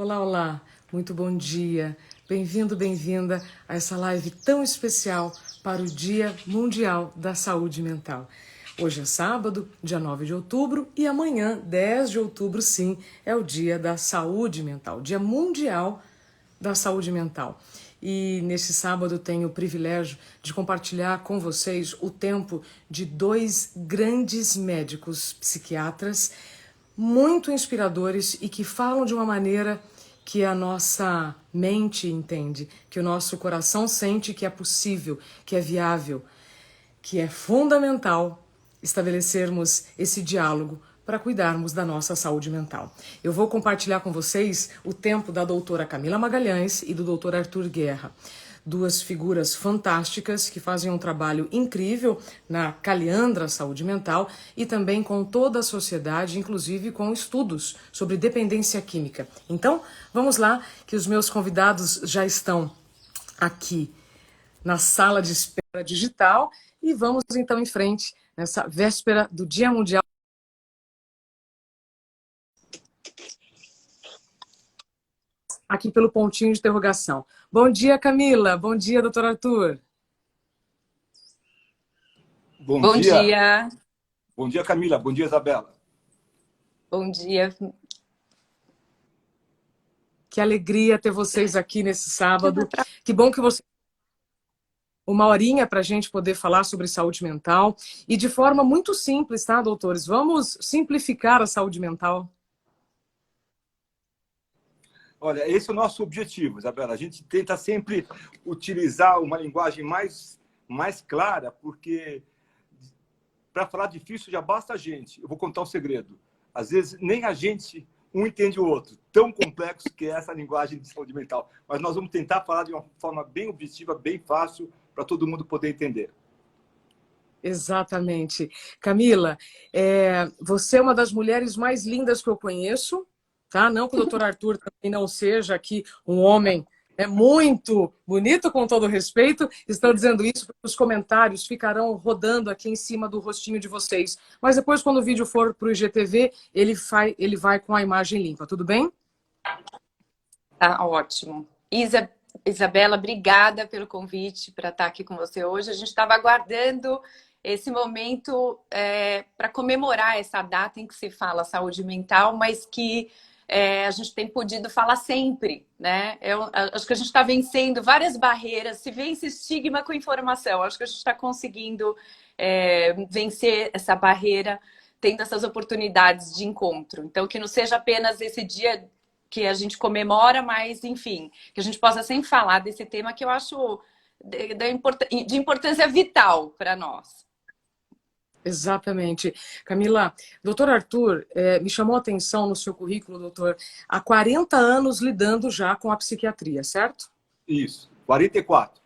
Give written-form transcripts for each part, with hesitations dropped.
Olá, olá, muito bom dia. Bem-vindo, bem-vinda a essa live tão especial para o Dia Mundial da Saúde Mental. Hoje é sábado, dia 9 de outubro, e amanhã, 10 de outubro, sim, é o Dia da Saúde Mental, Dia Mundial da Saúde Mental. E neste sábado tenho o privilégio de compartilhar com vocês o tempo de dois grandes médicos psiquiatras muito inspiradores e que falam de uma maneira que a nossa mente entende, que o nosso coração sente que é possível, que é viável, que é fundamental estabelecermos esse diálogo para cuidarmos da nossa saúde mental. Eu vou compartilhar com vocês o tempo da doutora Camila Magalhães e do doutor Arthur Guerra. Duas figuras fantásticas que fazem um trabalho incrível na Caliandra Saúde Mental e também com toda a sociedade, inclusive com estudos sobre dependência química. Então, vamos lá, que os meus convidados já estão aqui na sala de espera digital e vamos então em frente nessa véspera do Dia Mundial. Aqui pelo pontinho de interrogação. Bom dia, Camila. Bom dia, doutor Arthur. Bom dia. Bom dia, Camila. Bom dia, Isabela. Bom dia. Que alegria ter vocês aqui nesse sábado. Que bom que você... Uma horinha para a gente poder falar sobre saúde mental. E de forma muito simples, tá, doutores? Vamos simplificar a saúde mental. Olha, esse é o nosso objetivo, Isabela. A gente tenta sempre utilizar uma linguagem mais clara, porque para falar difícil já basta a gente. Eu vou contar um segredo. Às vezes nem a gente um entende o outro. Tão complexo que é essa linguagem de saúde mental. Mas nós vamos tentar falar de uma forma bem objetiva, bem fácil, para todo mundo poder entender. Exatamente. Camila, você é uma das mulheres mais lindas que eu conheço. Tá? Não que o doutor Arthur também não seja aqui um homem muito bonito, com todo respeito. Estou dizendo isso porque os comentários ficarão rodando aqui em cima do rostinho de vocês. Mas depois, quando o vídeo for para o IGTV, ele vai com a imagem limpa. Tudo bem? Tá ótimo. Isabela, obrigada pelo convite para estar aqui com você hoje. A gente estava aguardando esse momento para comemorar essa data em que se fala saúde mental, mas que a gente tem podido falar sempre, né? Acho que a gente está vencendo várias barreiras, se vence estigma com informação. Acho que a gente está conseguindo vencer essa barreira, tendo essas oportunidades de encontro. Então, que não seja apenas esse dia que a gente comemora, mas, enfim, que a gente possa sempre falar desse tema que eu acho de importância vital para nós. Exatamente. Camila, doutor Arthur, me chamou a atenção no seu currículo, doutor, há 40 anos lidando já com a psiquiatria, certo? Isso, 44.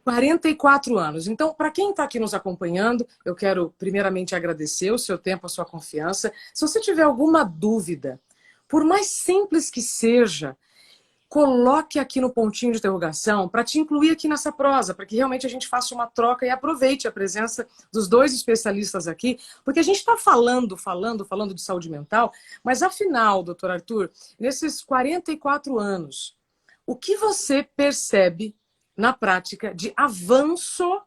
44 anos. Então, para quem está aqui nos acompanhando, eu quero primeiramente agradecer o seu tempo, a sua confiança. Se você tiver alguma dúvida, por mais simples que seja, coloque aqui no pontinho de interrogação para te incluir aqui nessa prosa, para que realmente a gente faça uma troca e aproveite a presença dos dois especialistas aqui, porque a gente está falando de saúde mental, mas afinal, doutor Arthur, nesses 44 anos, o que você percebe na prática de avanço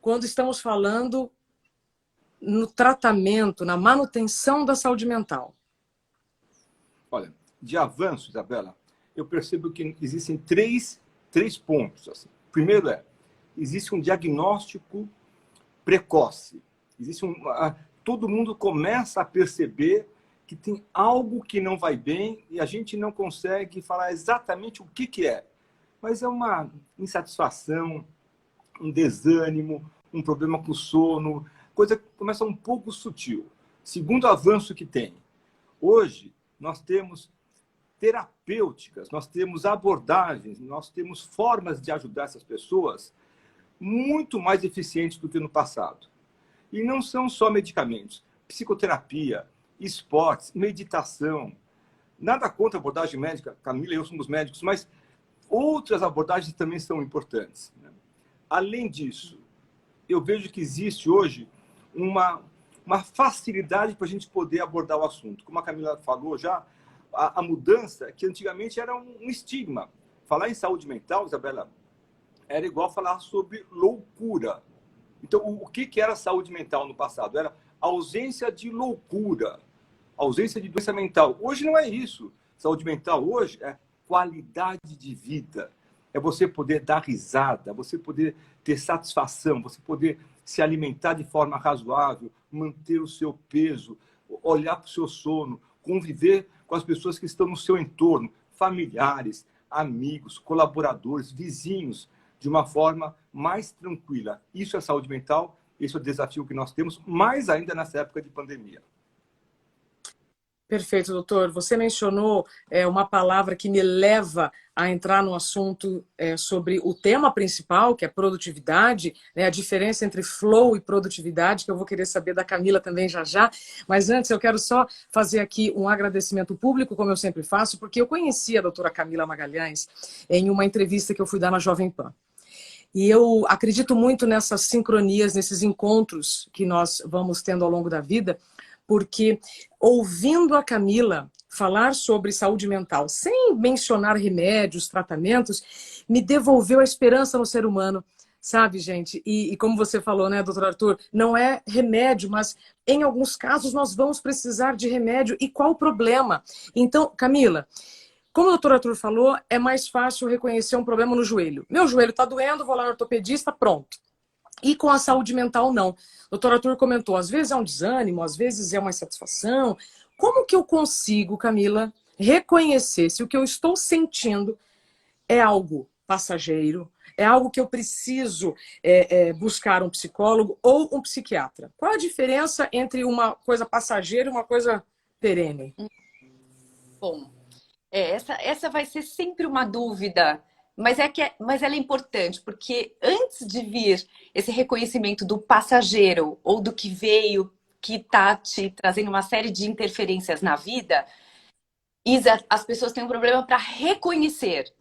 quando estamos falando no tratamento, na manutenção da saúde mental? Olha, de avanço, Isabela, eu percebo que existem três pontos. Assim. Primeiro existe um diagnóstico precoce. Todo mundo começa a perceber que tem algo que não vai bem e a gente não consegue falar exatamente o que é. Mas é uma insatisfação, um desânimo, um problema com o sono, coisa que começa um pouco sutil. Segundo avanço que tem. Hoje, nós temos terapêuticas, nós temos abordagens, nós temos formas de ajudar essas pessoas muito mais eficientes do que no passado. E não são só medicamentos, psicoterapia, esportes, meditação. Nada contra a abordagem médica, Camila e eu somos médicos, mas outras abordagens também são importantes. Além disso, eu vejo que existe hoje uma facilidade para a gente poder abordar o assunto. Como a Camila falou já, a mudança que antigamente era um estigma. Falar em saúde mental, Isabela, era igual falar sobre loucura. Então, o que era saúde mental no passado? Era ausência de loucura, ausência de doença mental. Hoje não é isso. Saúde mental hoje é qualidade de vida. É você poder dar risada, você poder ter satisfação, você poder se alimentar de forma razoável, manter o seu peso, olhar para o seu sono, conviver com as pessoas que estão no seu entorno, familiares, amigos, colaboradores, vizinhos, de uma forma mais tranquila. Isso é saúde mental, esse é o desafio que nós temos, mais ainda nessa época de pandemia. Perfeito, doutor. Você mencionou uma palavra que me leva a entrar no assunto sobre o tema principal, que é produtividade, né, a diferença entre flow e produtividade, que eu vou querer saber da Camila também já já. Mas antes eu quero só fazer aqui um agradecimento público, como eu sempre faço, porque eu conheci a doutora Camila Magalhães em uma entrevista que eu fui dar na Jovem Pan. E eu acredito muito nessas sincronias, nesses encontros que nós vamos tendo ao longo da vida, porque ouvindo a Camila falar sobre saúde mental, sem mencionar remédios, tratamentos, me devolveu a esperança no ser humano, sabe, gente? E como você falou, né, doutor Arthur, não é remédio, mas em alguns casos nós vamos precisar de remédio. E qual o problema? Então, Camila, como o doutor Arthur falou, é mais fácil reconhecer um problema no joelho. Meu joelho está doendo, vou lá no ortopedista, pronto. E com a saúde mental, não. O doutor Arthur comentou, às vezes é um desânimo, às vezes é uma insatisfação. Como que eu consigo, Camila, reconhecer se o que eu estou sentindo é algo passageiro, é algo que eu preciso buscar um psicólogo ou um psiquiatra? Qual a diferença entre uma coisa passageira e uma coisa perene? Bom, essa vai ser sempre uma dúvida, mas ela é importante, porque antes de vir esse reconhecimento do passageiro ou do que veio, que está te trazendo uma série de interferências na vida, Isa, as pessoas têm um problema para reconhecer.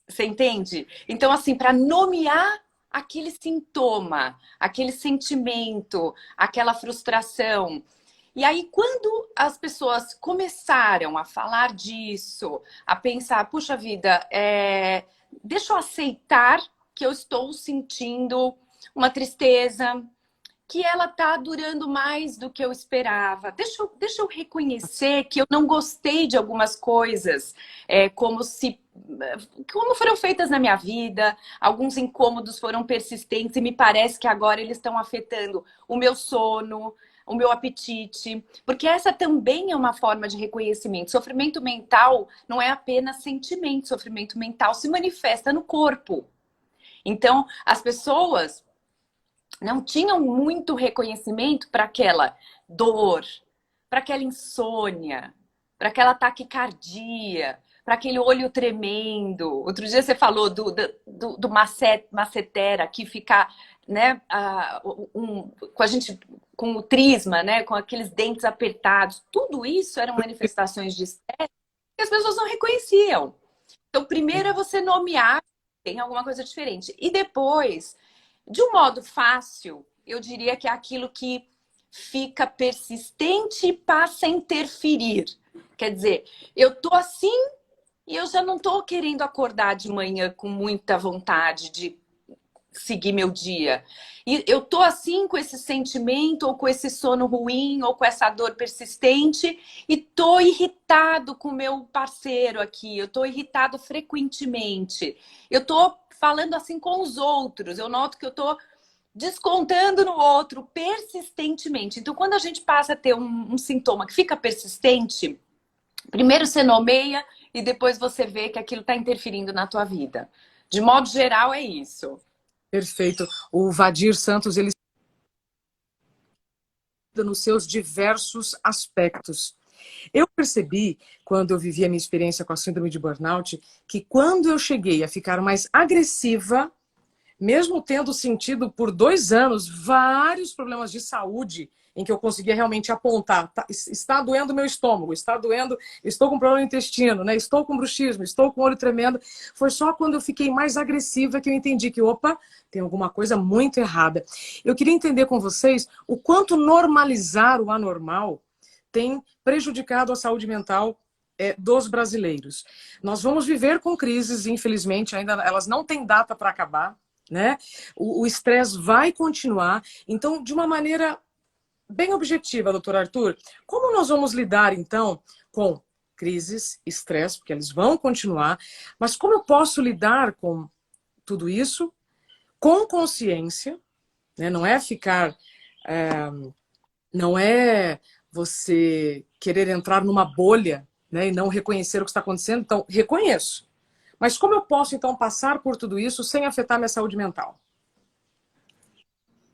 Você entende? Então, assim, para nomear aquele sintoma, aquele sentimento, aquela frustração. E aí, quando as pessoas começaram a falar disso, a pensar, puxa vida, deixa eu aceitar que eu estou sentindo uma tristeza, que ela tá durando mais do que eu esperava. Deixa eu reconhecer que eu não gostei de algumas coisas, como foram feitas na minha vida, alguns incômodos foram persistentes e me parece que agora eles estão afetando o meu sono, o meu apetite, porque essa também é uma forma de reconhecimento. Sofrimento mental não é apenas sentimento, sofrimento mental se manifesta no corpo. Então, as pessoas não tinham muito reconhecimento para aquela dor, para aquela insônia, para aquela taquicardia, para aquele olho tremendo. Outro dia você falou do massetera, que fica, né, com o trisma, né, com aqueles dentes apertados. Tudo isso eram manifestações de estresse que as pessoas não reconheciam. Então, primeiro é você nomear que tem alguma coisa diferente. E depois, de um modo fácil, eu diria que é aquilo que fica persistente e passa a interferir. Quer dizer, eu tô assim e eu já não tô querendo acordar de manhã com muita vontade de seguir meu dia. E eu tô assim com esse sentimento, ou com esse sono ruim, ou com essa dor persistente, e tô irritado com o meu parceiro aqui, eu tô irritado frequentemente. Eu tô falando assim com os outros, eu noto que eu tô descontando no outro persistentemente. Então, quando a gente passa a ter um sintoma que fica persistente, primeiro você nomeia e depois você vê que aquilo está interferindo na tua vida. De modo geral, é isso. Perfeito. O Vadir Santos, ele nos seus diversos aspectos. Eu percebi, quando eu vivi a minha experiência com a síndrome de burnout, que quando eu cheguei a ficar mais agressiva, mesmo tendo sentido por 2 anos vários problemas de saúde, em que eu conseguia realmente apontar, está doendo meu estômago, está doendo, estou com problema no intestino, né? Estou com bruxismo, estou com olho tremendo. Foi só quando eu fiquei mais agressiva que eu entendi que, opa, tem alguma coisa muito errada. Eu queria entender com vocês o quanto normalizar o anormal tem prejudicado a saúde mental dos brasileiros. Nós vamos viver com crises, infelizmente, ainda elas não têm data para acabar, né? O estresse vai continuar. Então, de uma maneira bem objetiva, doutor Arthur, como nós vamos lidar, então, com crises, estresse, porque eles vão continuar, mas como eu posso lidar com tudo isso com consciência, né? Não é ficar... não é você querer entrar numa bolha, né, e não reconhecer o que está acontecendo. Então, reconheço. Mas como eu posso, então, passar por tudo isso sem afetar minha saúde mental?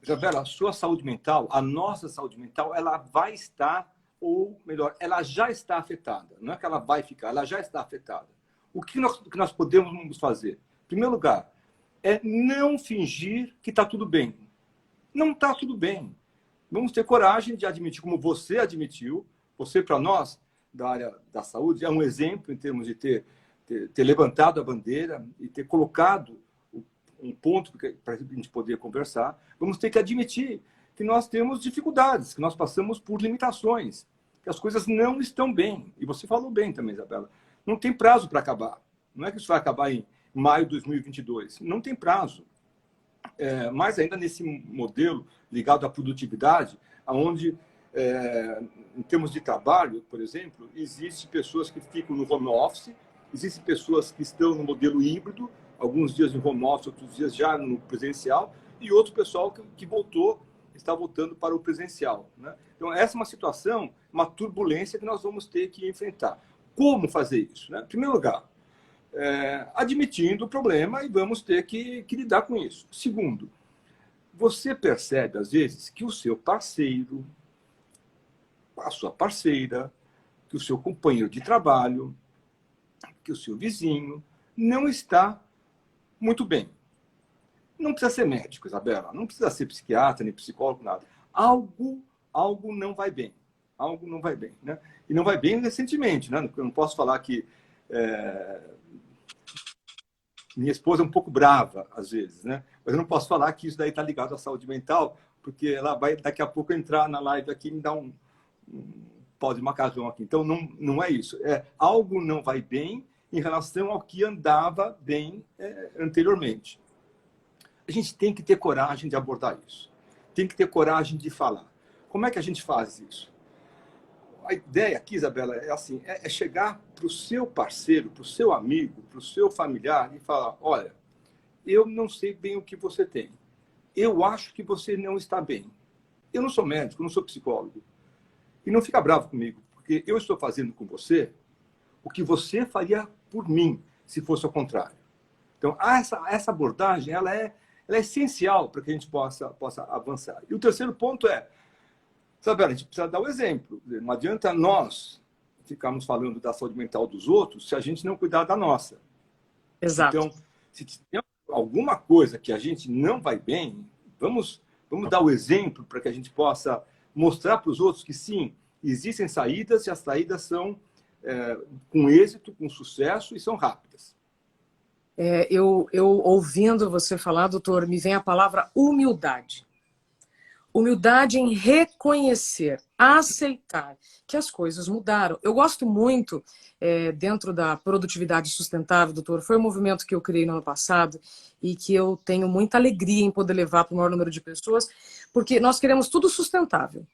Isabela, a sua saúde mental, a nossa saúde mental, ela vai estar, ou melhor, ela já está afetada. Não é que ela vai ficar, ela já está afetada. O que nós podemos fazer? Em primeiro lugar, é não fingir que está tudo bem. Não está tudo bem. Vamos ter coragem de admitir, como você admitiu. Você, para nós, da área da saúde, é um exemplo em termos de ter levantado a bandeira e ter colocado um ponto para a gente poder conversar. Vamos ter que admitir que nós temos dificuldades, que nós passamos por limitações, que as coisas não estão bem. E você falou bem também, Isabela. Não tem prazo para acabar. Não é que isso vai acabar em maio de 2022. Não tem prazo. Mais ainda nesse modelo ligado à produtividade, onde, em termos de trabalho, por exemplo, existem pessoas que ficam no home office, existem pessoas que estão no modelo híbrido, alguns dias no home office, outros dias já no presencial, e outro pessoal que está voltando para o presencial, né? Então, essa é uma situação, uma turbulência que nós vamos ter que enfrentar. Como fazer isso, né? Em primeiro lugar, admitindo o problema, e vamos ter que lidar com isso. Segundo, você percebe, às vezes, que o seu parceiro, a sua parceira, que o seu companheiro de trabalho, que o seu vizinho não está muito bem. Não precisa ser médico, Isabela, não precisa ser psiquiatra, nem psicólogo, nada. Algo não vai bem. Algo não vai bem, né? E não vai bem recentemente, né? Eu não posso falar que minha esposa é um pouco brava, às vezes, né? Mas eu não posso falar que isso daí está ligado à saúde mental, porque ela vai daqui a pouco entrar na live aqui e me dar um pau de macacão aqui. Então, não é isso. Algo não vai bem em relação ao que andava bem anteriormente. A gente tem que ter coragem de abordar isso. Tem que ter coragem de falar. Como é que a gente faz isso? A ideia aqui, Isabela, é assim, é chegar para o seu parceiro, para o seu amigo, para o seu familiar e falar, olha, eu não sei bem o que você tem. Eu acho que você não está bem. Eu não sou médico, eu não sou psicólogo. E não fica bravo comigo, porque eu estou fazendo com você o que você faria por mim, se fosse ao contrário. Então, essa abordagem, ela é essencial para que a gente possa avançar. E o terceiro ponto Isabela, a gente precisa dar o exemplo. Não adianta nós ficarmos falando da saúde mental dos outros se a gente não cuidar da nossa. Exato. Então, se tem alguma coisa que a gente não vai bem, vamos dar o exemplo para que a gente possa mostrar para os outros que, sim, existem saídas e as saídas são com êxito, com sucesso e são rápidas. Eu ouvindo você falar, doutor, me vem a palavra humildade. Humildade em reconhecer, aceitar que as coisas mudaram. Eu gosto muito, dentro da produtividade sustentável, doutor, foi um movimento que eu criei no ano passado e que eu tenho muita alegria em poder levar para o maior número de pessoas, porque nós queremos tudo sustentável.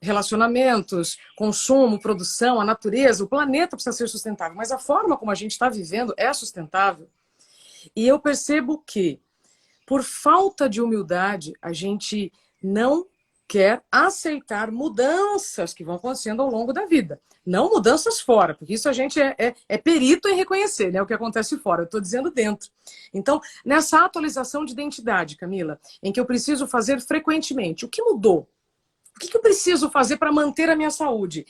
Relacionamentos, consumo, produção, a natureza, o planeta precisa ser sustentável, mas a forma como a gente está vivendo é sustentável. E eu percebo que, por falta de humildade, a gente não quer aceitar mudanças que vão acontecendo ao longo da vida. Não mudanças fora, porque isso a gente é perito em reconhecer, né, o que acontece fora. Eu estou dizendo dentro. Então, nessa atualização de identidade, Camila, em que eu preciso fazer frequentemente, o que mudou? O que eu preciso fazer para manter a minha saúde?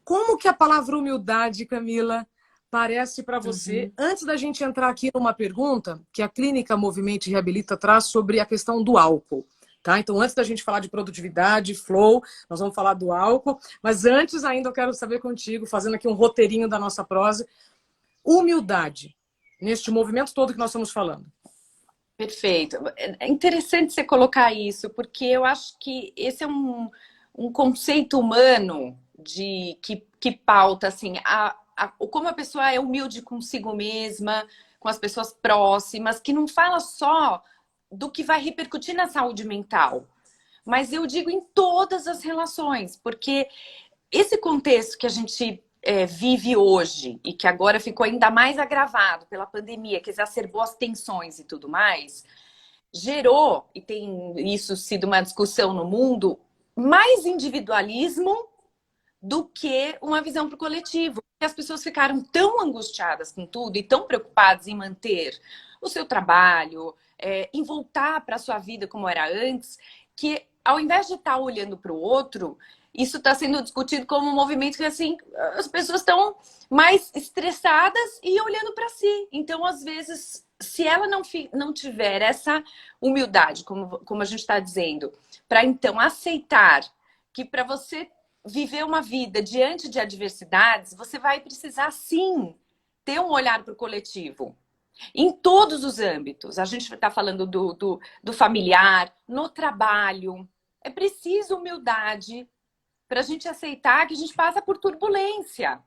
Como que a palavra humildade, Camila, parece para você, antes da gente entrar aqui numa pergunta que a Clínica Movimento e Reabilita traz sobre a questão do álcool, tá? Então, antes da gente falar de produtividade, flow, nós vamos falar do álcool, mas antes ainda eu quero saber contigo, fazendo aqui um roteirinho da nossa prosa, humildade, neste movimento todo que nós estamos falando. Perfeito. É interessante você colocar isso, porque eu acho que esse é um conceito humano que pauta assim, como a pessoa é humilde consigo mesma, com as pessoas próximas, que não fala só do que vai repercutir na saúde mental, mas eu digo em todas as relações, porque esse contexto que a gente vive hoje e que agora ficou ainda mais agravado pela pandemia, que exacerbou as tensões e tudo mais, gerou, e tem isso sido uma discussão no mundo, mais individualismo do que uma visão para o coletivo. E as pessoas ficaram tão angustiadas com tudo e tão preocupadas em manter o seu trabalho, em voltar para a sua vida como era antes, que ao invés de estar olhando para o outro, isso está sendo discutido como um movimento que assim, as pessoas estão mais estressadas e olhando para si. Então, às vezes, se ela não tiver essa humildade, como a gente está dizendo, para então aceitar que para você viver uma vida diante de adversidades, você vai precisar sim ter um olhar para o coletivo. Em todos os âmbitos. A gente está falando do familiar, no trabalho. É preciso humildade para a gente aceitar que a gente passa por turbulência.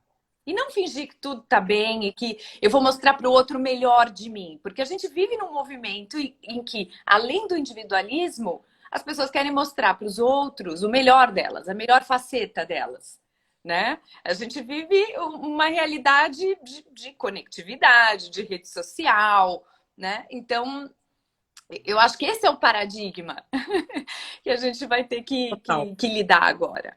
E não fingir que tudo está bem e que eu vou mostrar para o outro o melhor de mim. Porque a gente vive num movimento em que, além do individualismo, as pessoas querem mostrar para os outros o melhor delas, a melhor faceta delas. Né? A gente vive uma realidade de conectividade, de rede social, né? Então, eu acho que esse é o paradigma que a gente vai ter que lidar agora.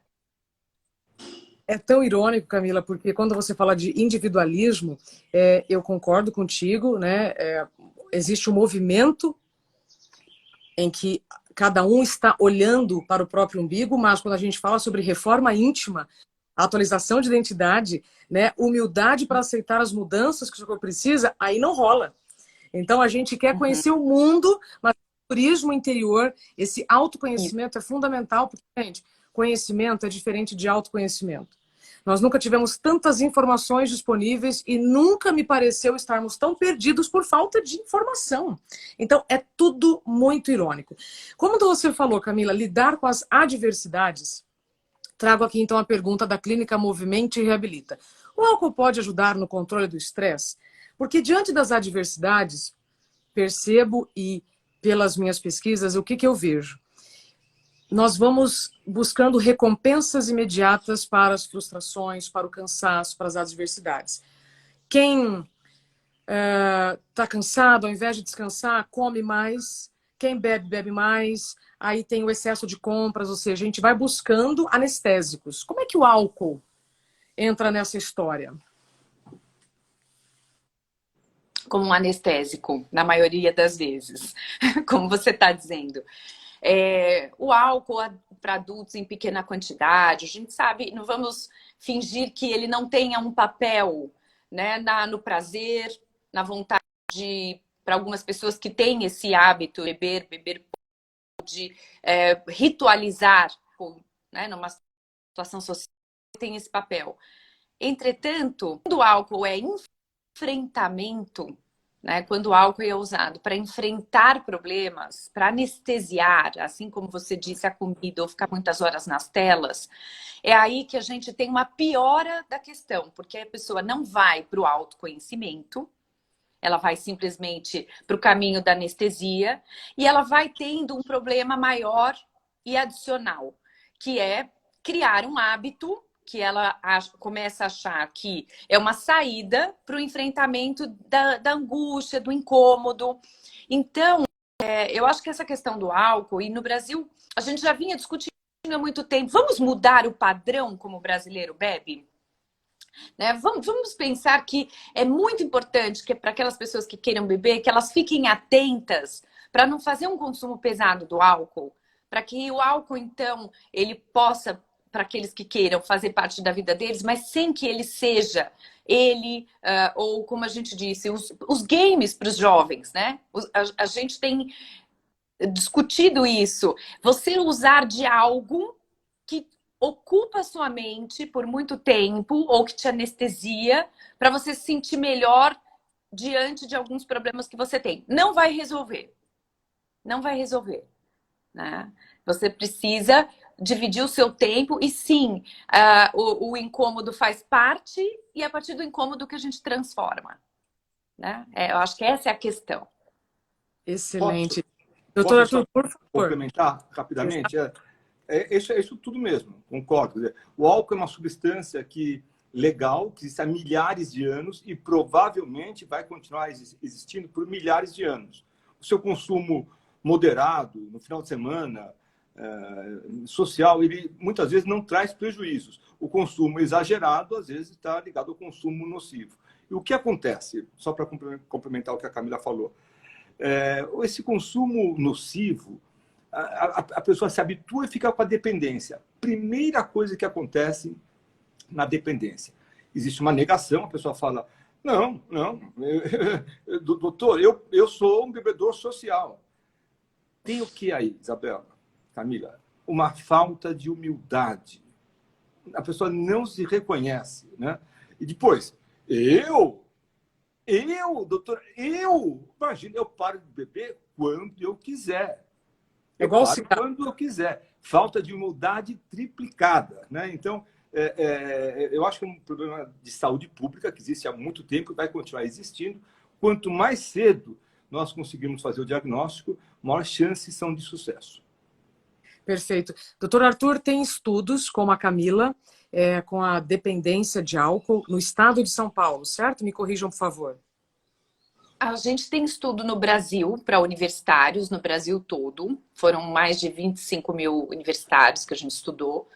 É tão irônico, Camila, porque quando você fala de individualismo, eu concordo contigo, né? Existe um movimento em que cada um está olhando para o próprio umbigo, mas quando a gente fala sobre reforma íntima, atualização de identidade, né, humildade para aceitar as mudanças que o corpo precisa, aí não rola. Então a gente quer conhecer o mundo, mas o turismo interior, esse autoconhecimento é fundamental, porque, gente, conhecimento é diferente de autoconhecimento. Nós nunca tivemos tantas informações disponíveis e nunca me pareceu estarmos tão perdidos por falta de informação. Então, é tudo muito irônico. Como você falou, Camila, lidar com as adversidades, trago aqui então a pergunta da Clínica Movimento e Reabilita. O álcool pode ajudar no controle do estresse? Porque diante das adversidades, percebo e pelas minhas pesquisas, o que eu vejo? Nós vamos buscando recompensas imediatas para as frustrações, para o cansaço, para as adversidades. Quem está cansado, ao invés de descansar, come mais. Quem bebe, bebe mais. Aí tem o excesso de compras, ou seja, a gente vai buscando anestésicos. Como é que o álcool entra nessa história? Como um anestésico, na maioria das vezes, como você está dizendo. O álcool para adultos em pequena quantidade, a gente sabe, não vamos fingir que ele não tenha um papel, né, no prazer, na vontade para algumas pessoas que têm esse hábito de beber de ritualizar, né, numa situação social, tem esse papel. Entretanto, quando o álcool é enfrentamento, né, quando o álcool é usado para enfrentar problemas, para anestesiar, assim como você disse, a comida ou ficar muitas horas nas telas, é aí que a gente tem uma piora da questão, porque a pessoa não vai para o autoconhecimento, ela vai simplesmente para o caminho da anestesia e ela vai tendo um problema maior e adicional, que é criar um hábito que ela começa a achar que é uma saída para o enfrentamento da angústia, do incômodo. Então, eu acho que essa questão do álcool, e no Brasil a gente já vinha discutindo há muito tempo, vamos mudar o padrão como o brasileiro bebe? Né? Vamos pensar que é muito importante que para aquelas pessoas que queiram beber, que elas fiquem atentas para não fazer um consumo pesado do álcool, para que o álcool, então, ele possa, para aqueles que queiram fazer parte da vida deles, mas sem que ele seja ou como a gente disse, os games para os jovens, né? A gente tem discutido isso. Você usar de algo que ocupa a sua mente por muito tempo ou que te anestesia para você se sentir melhor diante de alguns problemas que você tem. Não vai resolver. Não vai resolver, né? Você precisa dividir o seu tempo e sim, o incômodo faz parte e é a partir do incômodo que a gente transforma, né? Eu acho que essa é a questão. Posso, Excelente. Doutor posso só Arthur, por favor. complementar rapidamente? Isso tudo mesmo, concordo. Quer dizer, o álcool é uma substância legal, que existe há milhares de anos e provavelmente vai continuar existindo por milhares de anos. O seu consumo moderado, no final de semana, social, ele muitas vezes não traz prejuízos. O consumo exagerado, às vezes, está ligado ao consumo nocivo. E o que acontece, só para complementar o que a Camila falou, esse consumo nocivo, a pessoa se habitua e fica com a dependência. Primeira coisa que acontece na dependência. Existe uma negação, a pessoa fala, não, doutor, eu sou um bebedor social. Tem o que aí, Isabela, Camila? Uma falta de humildade. A pessoa não se reconhece, né? E depois, doutor, imagina, eu paro de beber quando eu quiser. Eu paro quando eu quiser. Falta de humildade triplicada, né? Então, eu acho que é um problema de saúde pública que existe há muito tempo e vai continuar existindo. Quanto mais cedo nós conseguimos fazer o diagnóstico, maiores chances são de sucesso. Perfeito. Doutor Arthur, tem estudos, como a Camila, com a dependência de álcool no estado de São Paulo, certo? Me corrijam, por favor. A gente tem estudo no Brasil, para universitários, no Brasil todo. Foram mais de 25 mil universitários que a gente estudou.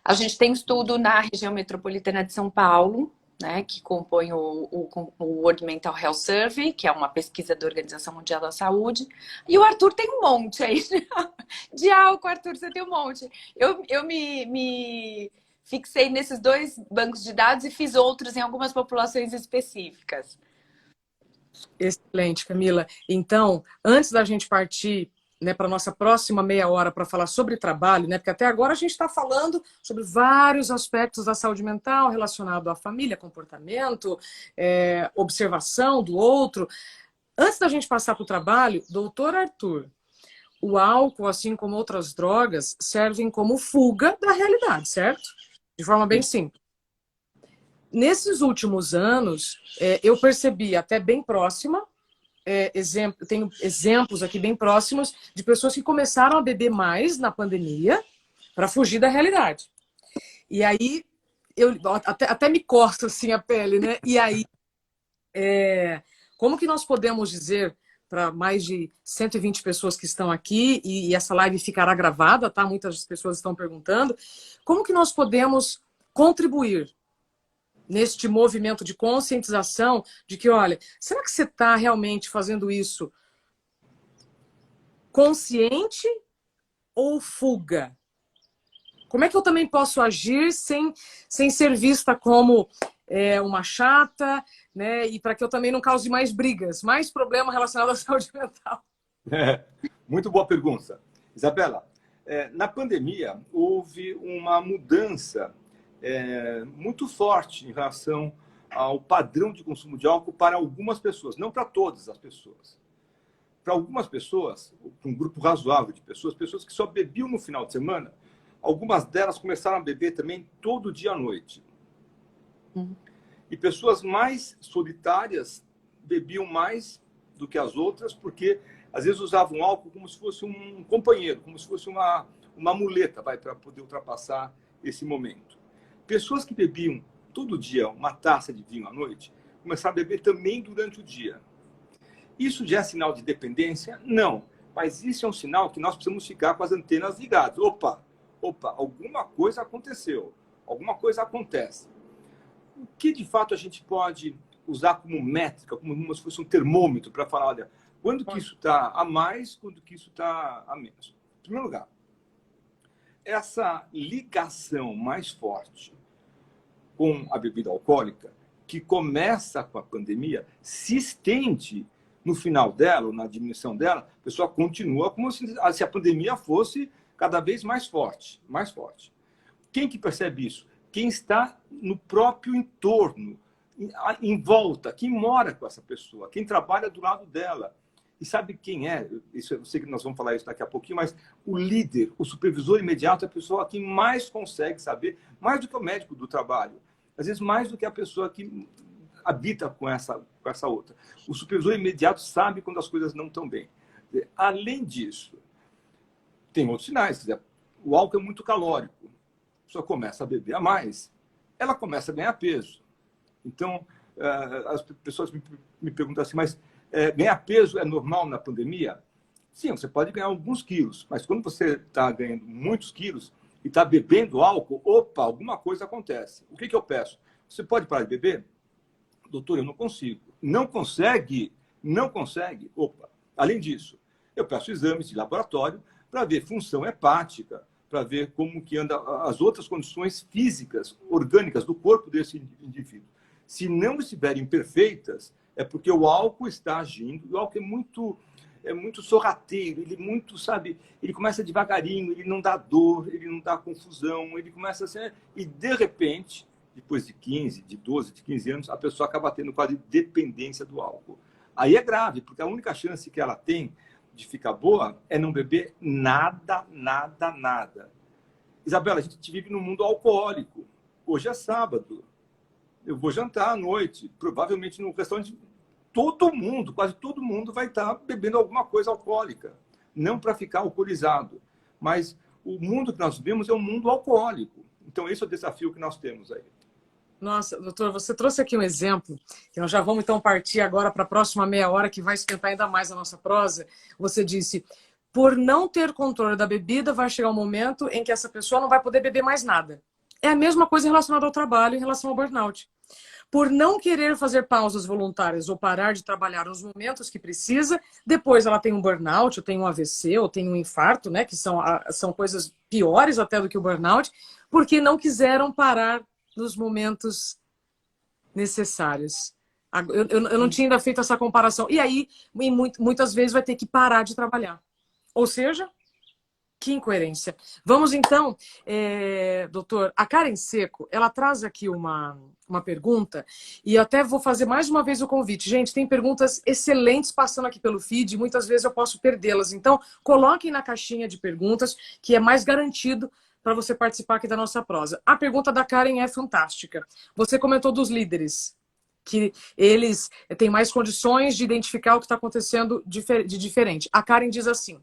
A gente tem estudo na região metropolitana de São Paulo, né, que compõe o World Mental Health Survey, que é uma pesquisa da Organização Mundial da Saúde. E o Arthur tem um monte aí de álcool, Arthur, você tem um monte. Eu me fixei nesses 2 bancos de dados e fiz outros em algumas populações específicas. Excelente, Camila. Então, antes da gente partir, né, para a nossa próxima meia hora para falar sobre trabalho, né, porque até agora a gente está falando sobre vários aspectos da saúde mental relacionado à família, comportamento, observação do outro. Antes da gente passar para o trabalho, doutor Arthur, o álcool, assim como outras drogas, servem como fuga da realidade, certo? De forma bem simples. Nesses últimos anos, eu percebi até bem próxima, tenho exemplos aqui bem próximos de pessoas que começaram a beber mais na pandemia para fugir da realidade. E aí, até me corta assim a pele, né? E aí, como que nós podemos dizer para mais de 120 pessoas que estão aqui, e essa live ficará gravada, tá? Muitas pessoas estão perguntando, como que nós podemos contribuir neste movimento de conscientização de que, olha, será que você está realmente fazendo isso consciente ou fuga? Como é que eu também posso agir sem ser vista como uma chata, né? E para que eu também não cause mais brigas, mais problema relacionado à saúde mental? Muito boa pergunta. Isabela, na pandemia houve uma mudança muito forte em relação ao padrão de consumo de álcool para algumas pessoas, não para todas as pessoas. Para algumas pessoas, um grupo razoável de pessoas que só bebiam no final de semana, algumas delas começaram a beber também todo dia à noite. E pessoas mais solitárias bebiam mais do que as outras, porque às vezes usavam álcool como se fosse um companheiro, como se fosse uma muleta, para poder ultrapassar esse momento. Pessoas que bebiam todo dia uma taça de vinho à noite, começaram a beber também durante o dia. Isso já é sinal de dependência? Não. Mas isso é um sinal que nós precisamos ficar com as antenas ligadas. Opa, alguma coisa aconteceu. Alguma coisa acontece. O que, de fato, a gente pode usar como métrica, como se fosse um termômetro, para falar, olha, quando que isso está a mais, quando que isso está a menos? Em primeiro lugar, essa ligação mais forte com a bebida alcoólica, que começa com a pandemia, se estende no final dela, ou na diminuição dela, a pessoa continua como se a pandemia fosse cada vez mais forte, mais forte. Quem que percebe isso? Quem está no próprio entorno, em volta, quem mora com essa pessoa, quem trabalha do lado dela. E sabe quem é? Isso, eu sei que nós vamos falar isso daqui a pouquinho, mas o líder, o supervisor imediato é a pessoa que mais consegue saber, mais do que o médico do trabalho, às vezes mais do que a pessoa que habita com essa outra. O supervisor imediato sabe quando as coisas não estão bem. Além disso, tem outros sinais. O álcool é muito calórico. A pessoa começa a beber a mais, ela começa a ganhar peso. Então, as pessoas me perguntam assim, mas ganhar peso é normal na pandemia? Sim, você pode ganhar alguns quilos, mas quando você está ganhando muitos quilos e está bebendo álcool, opa, alguma coisa acontece. O que eu peço? Você pode parar de beber? Doutor, eu não consigo. Não consegue? Não consegue? Opa. Além disso, eu peço exames de laboratório para ver função hepática, para ver como que anda as outras condições físicas, orgânicas do corpo desse indivíduo. Se não estiverem perfeitas, é porque o álcool está agindo. O álcool é muito sorrateiro, ele muito, sabe, ele começa devagarinho, ele não dá dor, ele não dá confusão, ele começa a ser... E, de repente, depois de 15, de 12, de 15 anos, a pessoa acaba tendo quase dependência do álcool. Aí é grave, porque a única chance que ela tem de ficar boa é não beber nada, nada, nada. Isabela, a gente vive num mundo alcoólico. Hoje é sábado. Eu vou jantar à noite, provavelmente no restaurante. Todo mundo, quase todo mundo vai estar bebendo alguma coisa alcoólica. Não para ficar alcoolizado. Mas o mundo que nós vivemos é um mundo alcoólico. Então, esse é o desafio que nós temos aí. Nossa, doutor, você trouxe aqui um exemplo, que nós já vamos então partir agora para a próxima meia hora, que vai esquentar ainda mais a nossa prosa. Você disse, por não ter controle da bebida, vai chegar um momento em que essa pessoa não vai poder beber mais nada. É a mesma coisa relacionada ao trabalho, em relação ao burnout. Por não querer fazer pausas voluntárias ou parar de trabalhar nos momentos que precisa, depois ela tem um burnout, ou tem um AVC, ou tem um infarto, né, que são coisas piores até do que o burnout, porque não quiseram parar nos momentos necessários. Eu não tinha ainda feito essa comparação. E aí, muitas vezes, vai ter que parar de trabalhar. Ou seja, que incoerência. Vamos então, doutor, a Karen Seco, ela traz aqui uma pergunta, e eu até vou fazer mais uma vez o convite. Gente, tem perguntas excelentes passando aqui pelo feed, muitas vezes eu posso perdê-las. Então, coloquem na caixinha de perguntas, que é mais garantido para você participar aqui da nossa prosa. A pergunta da Karen é fantástica. Você comentou dos líderes, que eles têm mais condições de identificar o que está acontecendo de diferente. A Karen diz assim,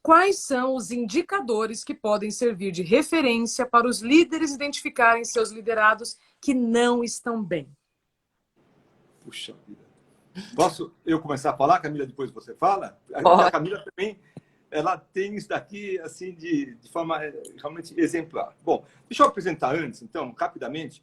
quais são os indicadores que podem servir de referência para os líderes identificarem seus liderados que não estão bem? Puxa vida. Posso eu começar a falar, Camila, depois você fala? A Camila também, ela tem isso daqui assim de forma realmente exemplar. Bom, deixa eu apresentar antes, então, rapidamente.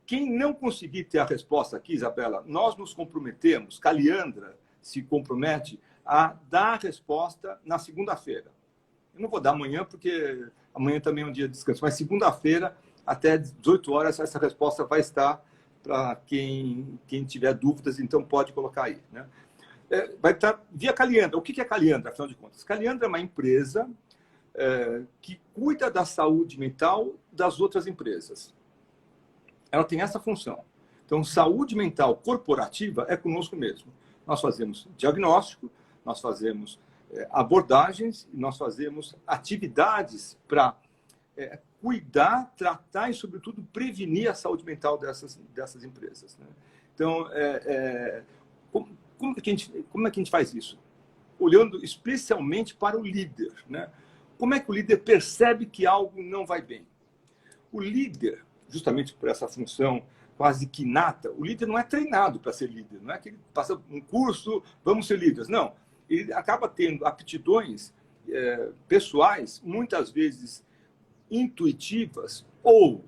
Quem não conseguir ter a resposta aqui, Isabela, nós nos comprometemos, Caliandra se compromete a dar a resposta na segunda-feira. Eu não vou dar amanhã, porque amanhã também é um dia de descanso, mas segunda-feira, até 18 horas, essa resposta vai estar para quem tiver dúvidas, então pode colocar aí, né? Vai estar via Caliandra. O que é Caliandra, afinal de contas? Caliandra é uma empresa que cuida da saúde mental das outras empresas. Ela tem essa função. Então, saúde mental corporativa é conosco mesmo. Nós fazemos diagnóstico, nós fazemos abordagens, nós fazemos atividades para cuidar, tratar e, sobretudo, prevenir a saúde mental dessas empresas, né? Então, como é que a gente faz isso? Olhando especialmente para o líder, né? Como é que o líder percebe que algo não vai bem? O líder, justamente por essa função quase que inata, o líder não é treinado para ser líder, não é que ele passa um curso, vamos ser líderes. Não, ele acaba tendo aptidões pessoais, muitas vezes intuitivas, ou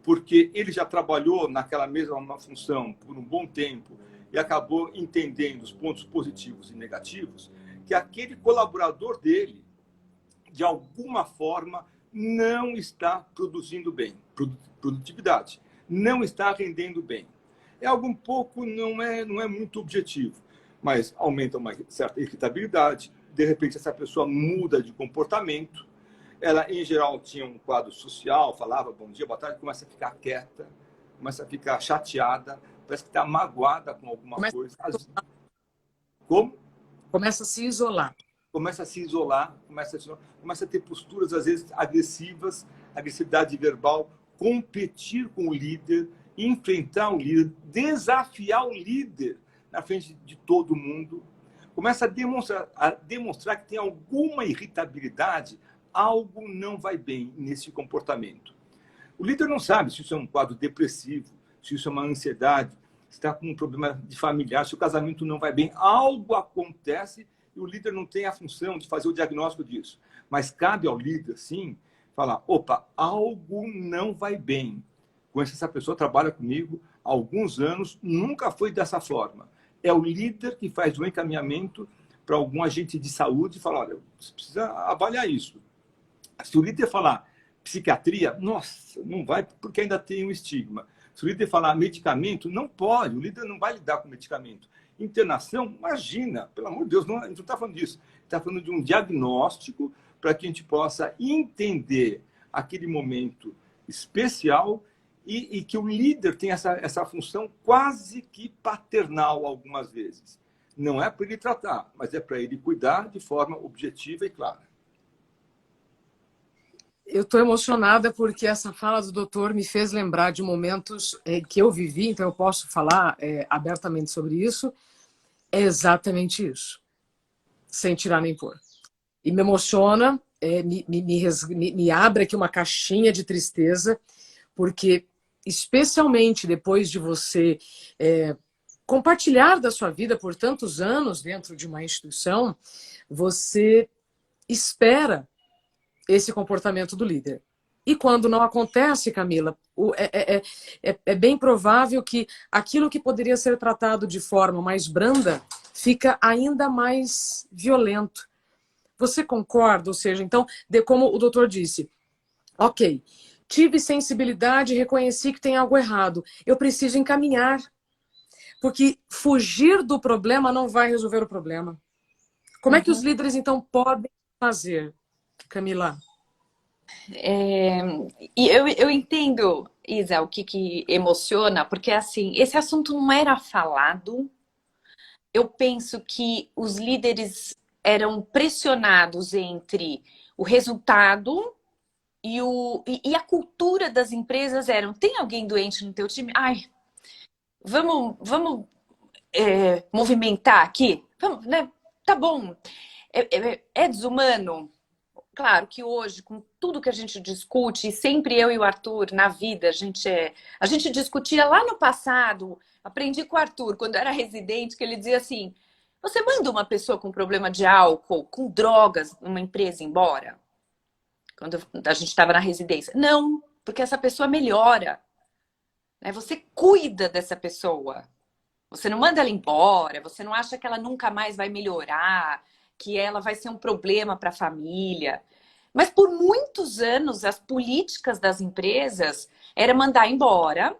porque ele já trabalhou naquela mesma função por um bom tempo e acabou entendendo os pontos positivos e negativos, que aquele colaborador dele, de alguma forma, não está produzindo bem, produtividade, não está rendendo bem. É algo um pouco, não é muito objetivo, mas aumenta uma certa irritabilidade, de repente essa pessoa muda de comportamento, ela em geral tinha um quadro social, falava bom dia, boa tarde, começa a ficar quieta, começa a ficar chateada, parece que está magoada com alguma coisa. Como? Começa a se isolar. Começa a se isolar, começa a ter posturas, às vezes, agressivas, agressividade verbal, competir com o líder, enfrentar o líder, desafiar o líder na frente de todo mundo. Começa a demonstrar que tem alguma irritabilidade, algo não vai bem nesse comportamento. O líder não sabe se isso é um quadro depressivo, se isso é uma ansiedade, se está com um problema de familiar, se o casamento não vai bem. Algo acontece e o líder não tem a função de fazer o diagnóstico disso. Mas cabe ao líder, sim, falar, opa, algo não vai bem. Conheço essa pessoa, trabalha comigo há alguns anos, nunca foi dessa forma. É o líder que faz o encaminhamento para algum agente de saúde e fala, olha, você precisa avaliar isso. Se o líder falar psiquiatria, nossa, não vai, porque ainda tem um estigma. Se o líder falar medicamento, não pode, o líder não vai lidar com medicamento. Internação, imagina, pelo amor de Deus, não, a gente não está falando disso. Está falando de um diagnóstico para que a gente possa entender aquele momento especial e que o líder tem essa função quase que paternal algumas vezes. Não é para ele tratar, mas é para ele cuidar de forma objetiva e clara. Eu estou emocionada porque essa fala do doutor me fez lembrar de momentos que eu vivi, então eu posso falar abertamente sobre isso. É exatamente isso, sem tirar nem pôr. E me emociona, me abre aqui uma caixinha de tristeza, porque especialmente depois de você compartilhar da sua vida por tantos anos dentro de uma instituição, você espera esse comportamento do líder. E quando não acontece, Camila, é bem provável que aquilo que poderia ser tratado de forma mais branda fica ainda mais violento. Você concorda? Ou seja, então, como o doutor disse, ok, tive sensibilidade e reconheci que tem algo errado. Eu preciso encaminhar. Porque fugir do problema não vai resolver o problema. Como é que os líderes, então, podem fazer, Camila? E eu entendo, Isa, o que emociona, porque assim, esse assunto não era falado. Eu penso que os líderes eram pressionados entre o resultado e a cultura das empresas eram, tem alguém doente no teu time? Ai, vamos movimentar aqui? Vamos, né? Tá bom. É desumano? Claro que hoje, com tudo que a gente discute, e sempre eu e o Arthur, na vida, a gente discutia lá no passado, aprendi com o Arthur, quando eu era residente, que ele dizia assim, você manda uma pessoa com problema de álcool, com drogas, numa empresa embora? Quando a gente estava na residência. Não, porque essa pessoa melhora. Né? Você cuida dessa pessoa. Você não manda ela embora, você não acha que ela nunca mais vai melhorar, que ela vai ser um problema para a família. Mas por muitos anos, as políticas das empresas era mandar embora.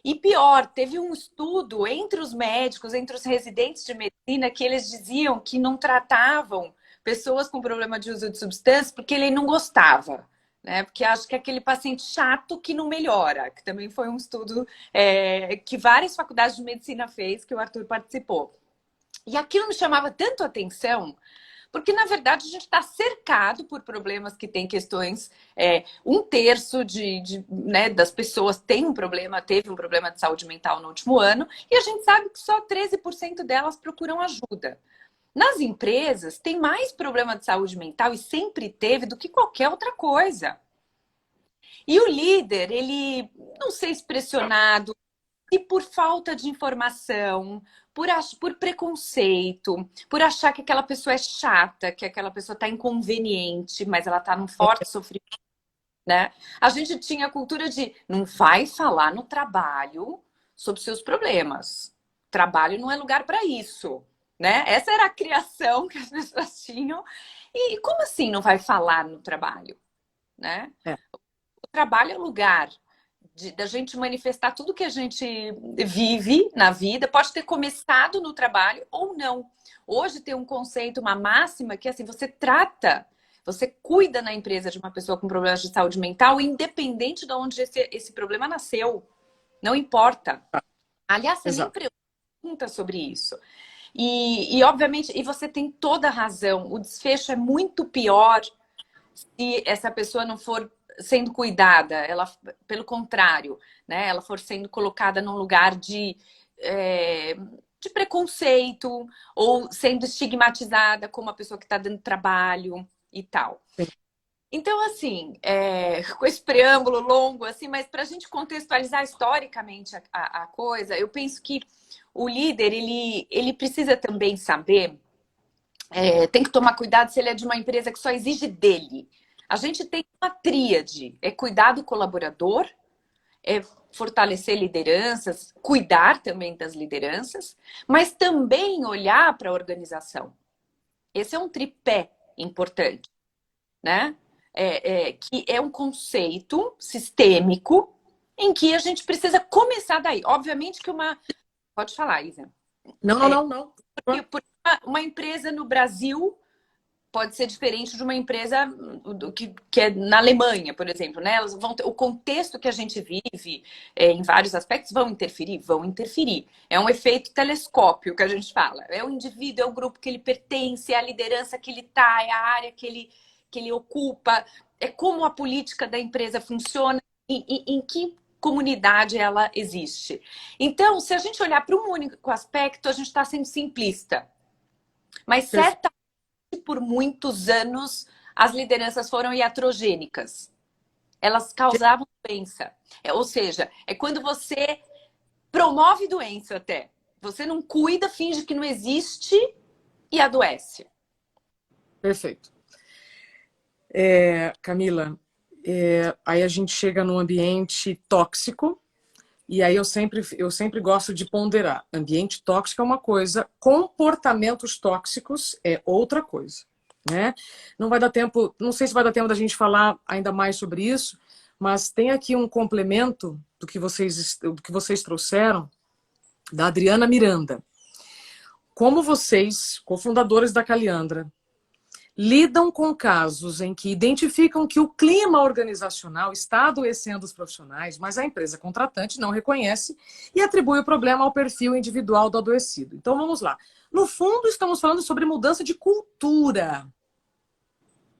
E pior, teve um estudo entre os médicos, entre os residentes de medicina, que eles diziam que não tratavam pessoas com problema de uso de substâncias porque ele não gostava. Né? Porque acho que é aquele paciente chato que não melhora, que também foi um estudo que várias faculdades de medicina fez, que o Arthur participou. E aquilo me chamava tanto a atenção, porque na verdade a gente está cercado por problemas que têm questões, um terço né, das pessoas teve um problema de saúde mental no último ano, e a gente sabe que só 13% delas procuram ajuda. Nas empresas, tem mais problema de saúde mental e sempre teve do que qualquer outra coisa. E o líder, ele não sei se pressionado, e por falta de informação, por preconceito, por achar que aquela pessoa é chata, que aquela pessoa está inconveniente, mas ela está num forte sofrimento, né? A gente tinha a cultura de não vai falar no trabalho sobre seus problemas. Trabalho não é lugar para isso. Né? Essa era a criação que as pessoas tinham. E como assim não vai falar no trabalho? Né? O trabalho é lugar da gente manifestar tudo que a gente vive na vida. Pode ter começado no trabalho ou não. Hoje tem um conceito, uma máxima, que é assim, você cuida na empresa de uma pessoa com problemas de saúde mental, independente de onde esse problema nasceu. Não importa. Aliás, você nem pergunta sobre isso. Obviamente, e você tem toda a razão, o desfecho é muito pior se essa pessoa não for sendo cuidada, ela, pelo contrário, né, ela for sendo colocada num lugar de preconceito ou sendo estigmatizada como a pessoa que está dando trabalho e tal. Sim. Então, assim, com esse preâmbulo longo, assim, mas para a gente contextualizar historicamente a coisa, eu penso que o líder, ele precisa também saber, tem que tomar cuidado se ele é de uma empresa que só exige dele. A gente tem uma tríade, é cuidar do colaborador, é fortalecer lideranças, cuidar também das lideranças, mas também olhar para a organização. Esse é um tripé importante, né? Que é um conceito sistêmico em que a gente precisa começar daí. Obviamente que uma... Pode falar, Isa. Não. Porque uma empresa no Brasil pode ser diferente de uma empresa que é na Alemanha, por exemplo, né? Elas vão ter, o contexto que a gente vive em vários aspectos vão interferir? Vão interferir. É um efeito telescópio que a gente fala. É o indivíduo, é o grupo que ele pertence, é a liderança que ele está, é a área que ele ocupa, é como a política da empresa funciona, em que comunidade ela existe. Então, se a gente olhar para um único aspecto, a gente está sendo simplista. Mas certamente, por muitos anos, as lideranças foram iatrogênicas. Elas causavam doença. Ou seja, é quando você promove doença até. Você não cuida, finge que não existe e adoece. Perfeito. Camila, aí a gente chega num ambiente tóxico, e aí eu sempre gosto de ponderar. Ambiente tóxico é uma coisa, comportamentos tóxicos é outra coisa, né? Não vai dar tempo, não sei se vai dar tempo da gente falar ainda mais sobre isso, mas tem aqui um complemento do que vocês trouxeram, da Adriana Miranda. Como vocês, cofundadores da Caliandra, lidam com casos em que identificam que o clima organizacional está adoecendo os profissionais, mas a empresa contratante não reconhece e atribui o problema ao perfil individual do adoecido. Então vamos lá. No fundo, estamos falando sobre mudança de cultura,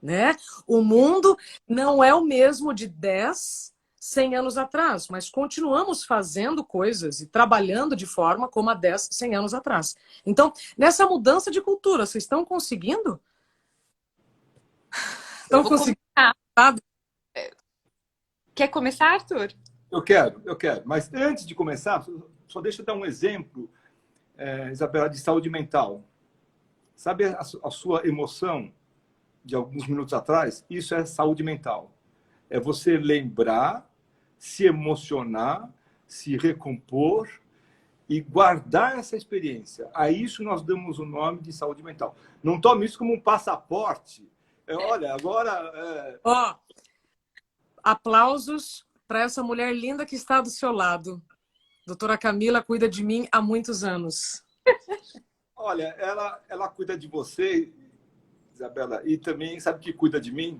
né? O mundo não é o mesmo de 10, 100 anos atrás, mas continuamos fazendo coisas e trabalhando de forma como há 10, 100 anos atrás. Então, nessa mudança de cultura, vocês estão conseguindo? Eu vou começar. Quer começar, Arthur? Eu quero. Mas antes de começar, só deixa eu dar um exemplo, Isabela, de saúde mental. Sabe a sua emoção de alguns minutos atrás? Isso é saúde mental. É você lembrar, se emocionar, se recompor e guardar essa experiência. A isso nós damos o nome de saúde mental. Não tome isso como um passaporte. Olha, agora... Aplausos para essa mulher linda que está do seu lado. Doutora Camila cuida de mim há muitos anos. Olha, ela cuida de você, Isabela, e também sabe que cuida de mim?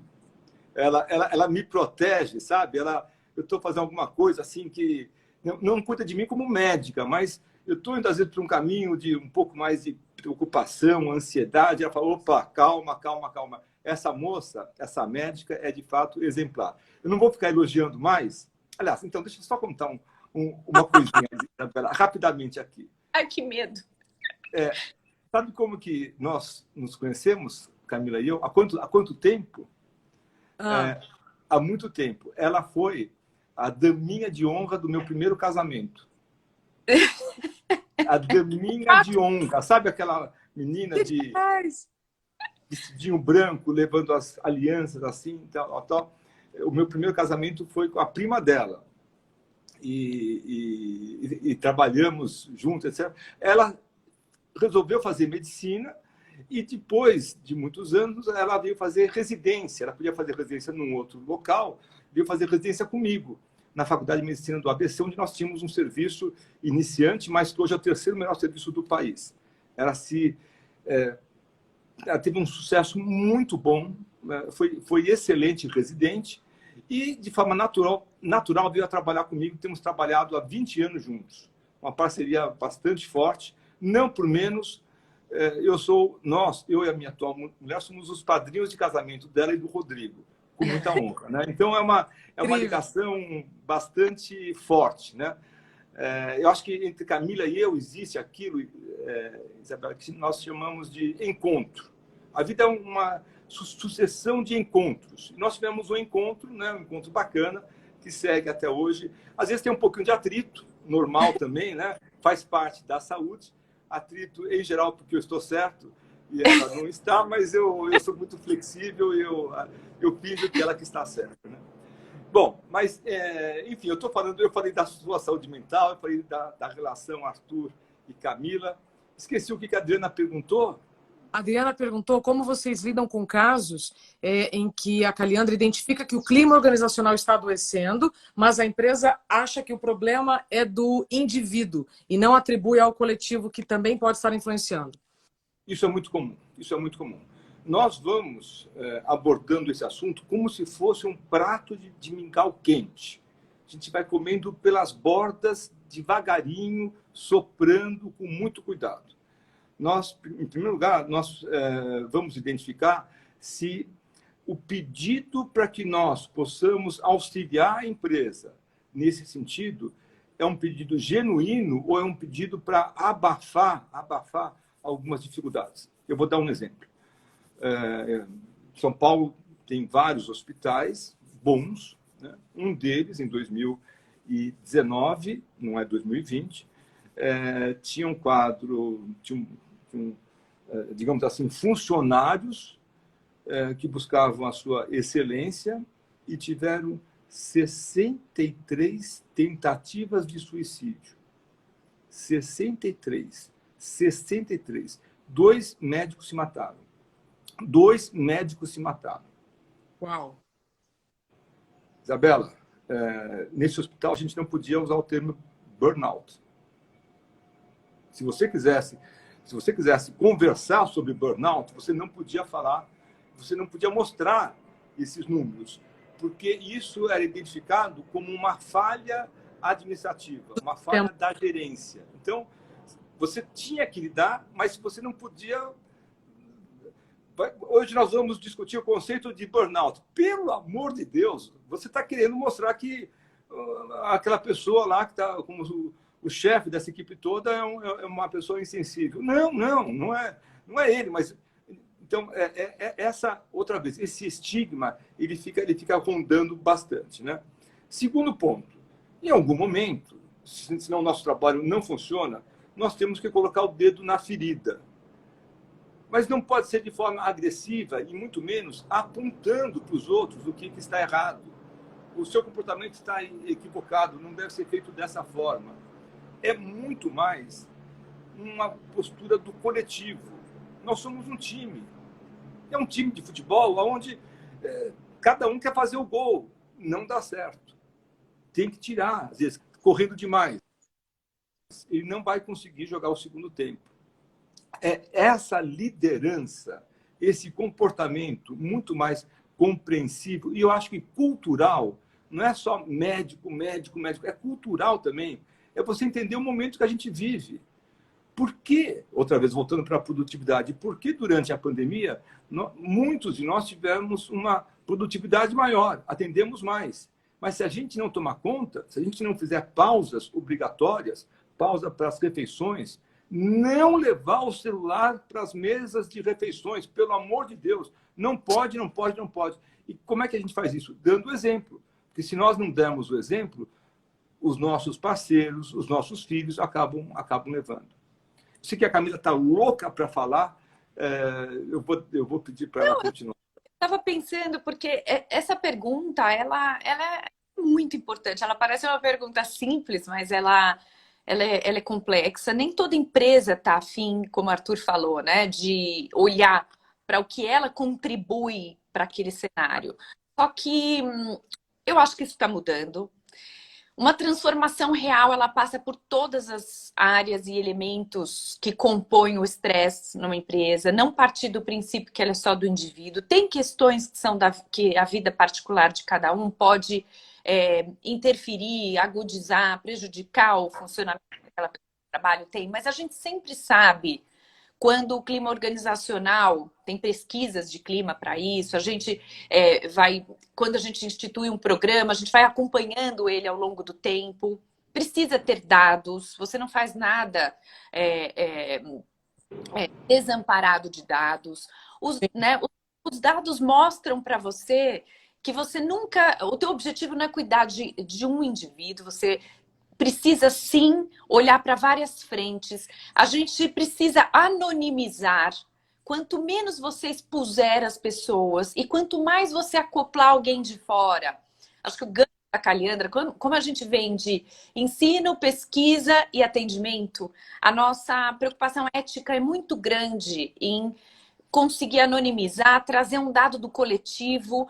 Ela me protege, sabe? Eu estou fazendo alguma coisa assim que não cuida de mim como médica, mas eu estou indo às vezes para um caminho de um pouco mais de preocupação, ansiedade. Ela fala, opa, calma. Essa moça, essa médica é de fato exemplar. Eu não vou ficar elogiando mais. Aliás, então deixa eu só contar uma coisinha, Isabela, rapidamente aqui. Ai, que medo. Sabe como que nós nos conhecemos, Camila e eu? Há quanto tempo? Há muito tempo. Ela foi a daminha de honra do meu primeiro casamento. A daminha de honra. Sabe aquela menina de vestidinho branco, levando as alianças assim, tal. O meu primeiro casamento foi com a prima dela. E trabalhamos juntos, etc. Ela resolveu fazer medicina e depois de muitos anos ela veio fazer residência. Ela podia fazer residência num outro local, veio fazer residência comigo na Faculdade de Medicina do ABC, onde nós tínhamos um serviço iniciante, mas que hoje é o terceiro melhor serviço do país. Ela teve um sucesso muito bom, foi excelente residente e, de forma natural veio a trabalhar comigo. Temos trabalhado há 20 anos juntos, uma parceria bastante forte, não por menos eu e a minha atual mulher, somos os padrinhos de casamento dela e do Rodrigo, com muita honra, né? Então, é uma ligação bastante forte, né? Eu acho que entre Camila e eu existe aquilo, Isabela, que nós chamamos de encontro. A vida é uma sucessão de encontros. Nós tivemos um encontro, né? Um encontro bacana, que segue até hoje. Às vezes tem um pouquinho de atrito, normal também, né? Faz parte da saúde. Atrito, em geral, porque eu estou certo e ela não está, mas eu sou muito flexível e eu finjo que ela que está certa, né? Bom, mas, enfim, eu falei da sua saúde mental, eu falei da relação Arthur e Camila. Esqueci o que a Adriana perguntou. A Adriana perguntou como vocês lidam com casos em que a Caliandra identifica que o clima organizacional está adoecendo, mas a empresa acha que o problema é do indivíduo e não atribui ao coletivo, que também pode estar influenciando. Isso é muito comum. Isso é muito comum. Nós vamos abordando esse assunto como se fosse um prato de mingau quente. A gente vai comendo pelas bordas, devagarinho, soprando com muito cuidado. Nós, em primeiro lugar, vamos identificar se o pedido para que nós possamos auxiliar a empresa nesse sentido é um pedido genuíno ou é um pedido para abafar algumas dificuldades. Eu vou dar um exemplo. São Paulo tem vários hospitais bons, né? Um deles, em 2019, não é 2020, tinha um quadro, digamos assim, funcionários que buscavam a sua excelência e tiveram 63 tentativas de suicídio. 63. 63. 2 médicos se mataram. 2 médicos se mataram. Uau! Isabela, nesse hospital a gente não podia usar o termo burnout. Se você quisesse conversar sobre burnout, você não podia falar, você não podia mostrar esses números, porque isso era identificado como uma falha administrativa, uma falha da gerência. Então, você tinha que lidar, mas você não podia... Hoje nós vamos discutir o conceito de burnout. Pelo amor de Deus, você está querendo mostrar que aquela pessoa lá que está como o chefe dessa equipe toda é uma pessoa insensível. Não é ele, mas então essa outra vez esse estigma ele fica rondando bastante, né? Segundo ponto, em algum momento, senão o nosso trabalho não funciona, nós temos que colocar o dedo na ferida. Mas não pode ser de forma agressiva e muito menos apontando para os outros o que está errado. O seu comportamento está equivocado, não deve ser feito dessa forma. É muito mais uma postura do coletivo. Nós somos um time. É um time de futebol onde cada um quer fazer o gol. Não dá certo. Tem que tirar, às vezes, correndo demais. Ele não vai conseguir jogar o segundo tempo. Essa liderança, esse comportamento muito mais compreensível, e eu acho que cultural, não é só médico, é cultural também. É você entender o momento que a gente vive. Por que, outra vez, voltando para a produtividade, por que durante a pandemia, muitos de nós tivemos uma produtividade maior, atendemos mais. Mas se a gente não tomar conta, se a gente não fizer pausas obrigatórias, pausa para as refeições, não levar o celular para as mesas de refeições, pelo amor de Deus. Não pode. E como é que a gente faz isso? Dando exemplo. Porque se nós não dermos o exemplo, os nossos parceiros, os nossos filhos acabam levando. Sei que a Camila está louca para falar, eu vou pedir para ela continuar. Estava pensando, porque essa pergunta, ela é muito importante. Ela parece uma pergunta simples, mas ela é complexa. Nem toda empresa está afim, como o Arthur falou, né, de olhar para o que ela contribui para aquele cenário. Só que eu acho que isso está mudando. Uma transformação real, ela passa por todas as áreas e elementos que compõem o estresse numa empresa. Não partir do princípio que ela é só do indivíduo. Tem questões que são que a vida particular de cada um pode interferir, agudizar, prejudicar o funcionamento daquela pessoa que trabalho tem. Mas a gente sempre sabe quando o clima organizacional, tem pesquisas de clima para isso, a gente quando a gente institui um programa, a gente vai acompanhando ele ao longo do tempo, precisa ter dados, você não faz nada desamparado de dados. Os dados mostram para você que você nunca... O teu objetivo não é cuidar de um indivíduo, você precisa sim olhar para várias frentes. A gente precisa anonimizar. Quanto menos você expuser as pessoas e quanto mais você acoplar alguém de fora. Acho que o ganho da Caliandra, como a gente vem de ensino, pesquisa e atendimento, a nossa preocupação ética é muito grande em conseguir anonimizar, trazer um dado do coletivo,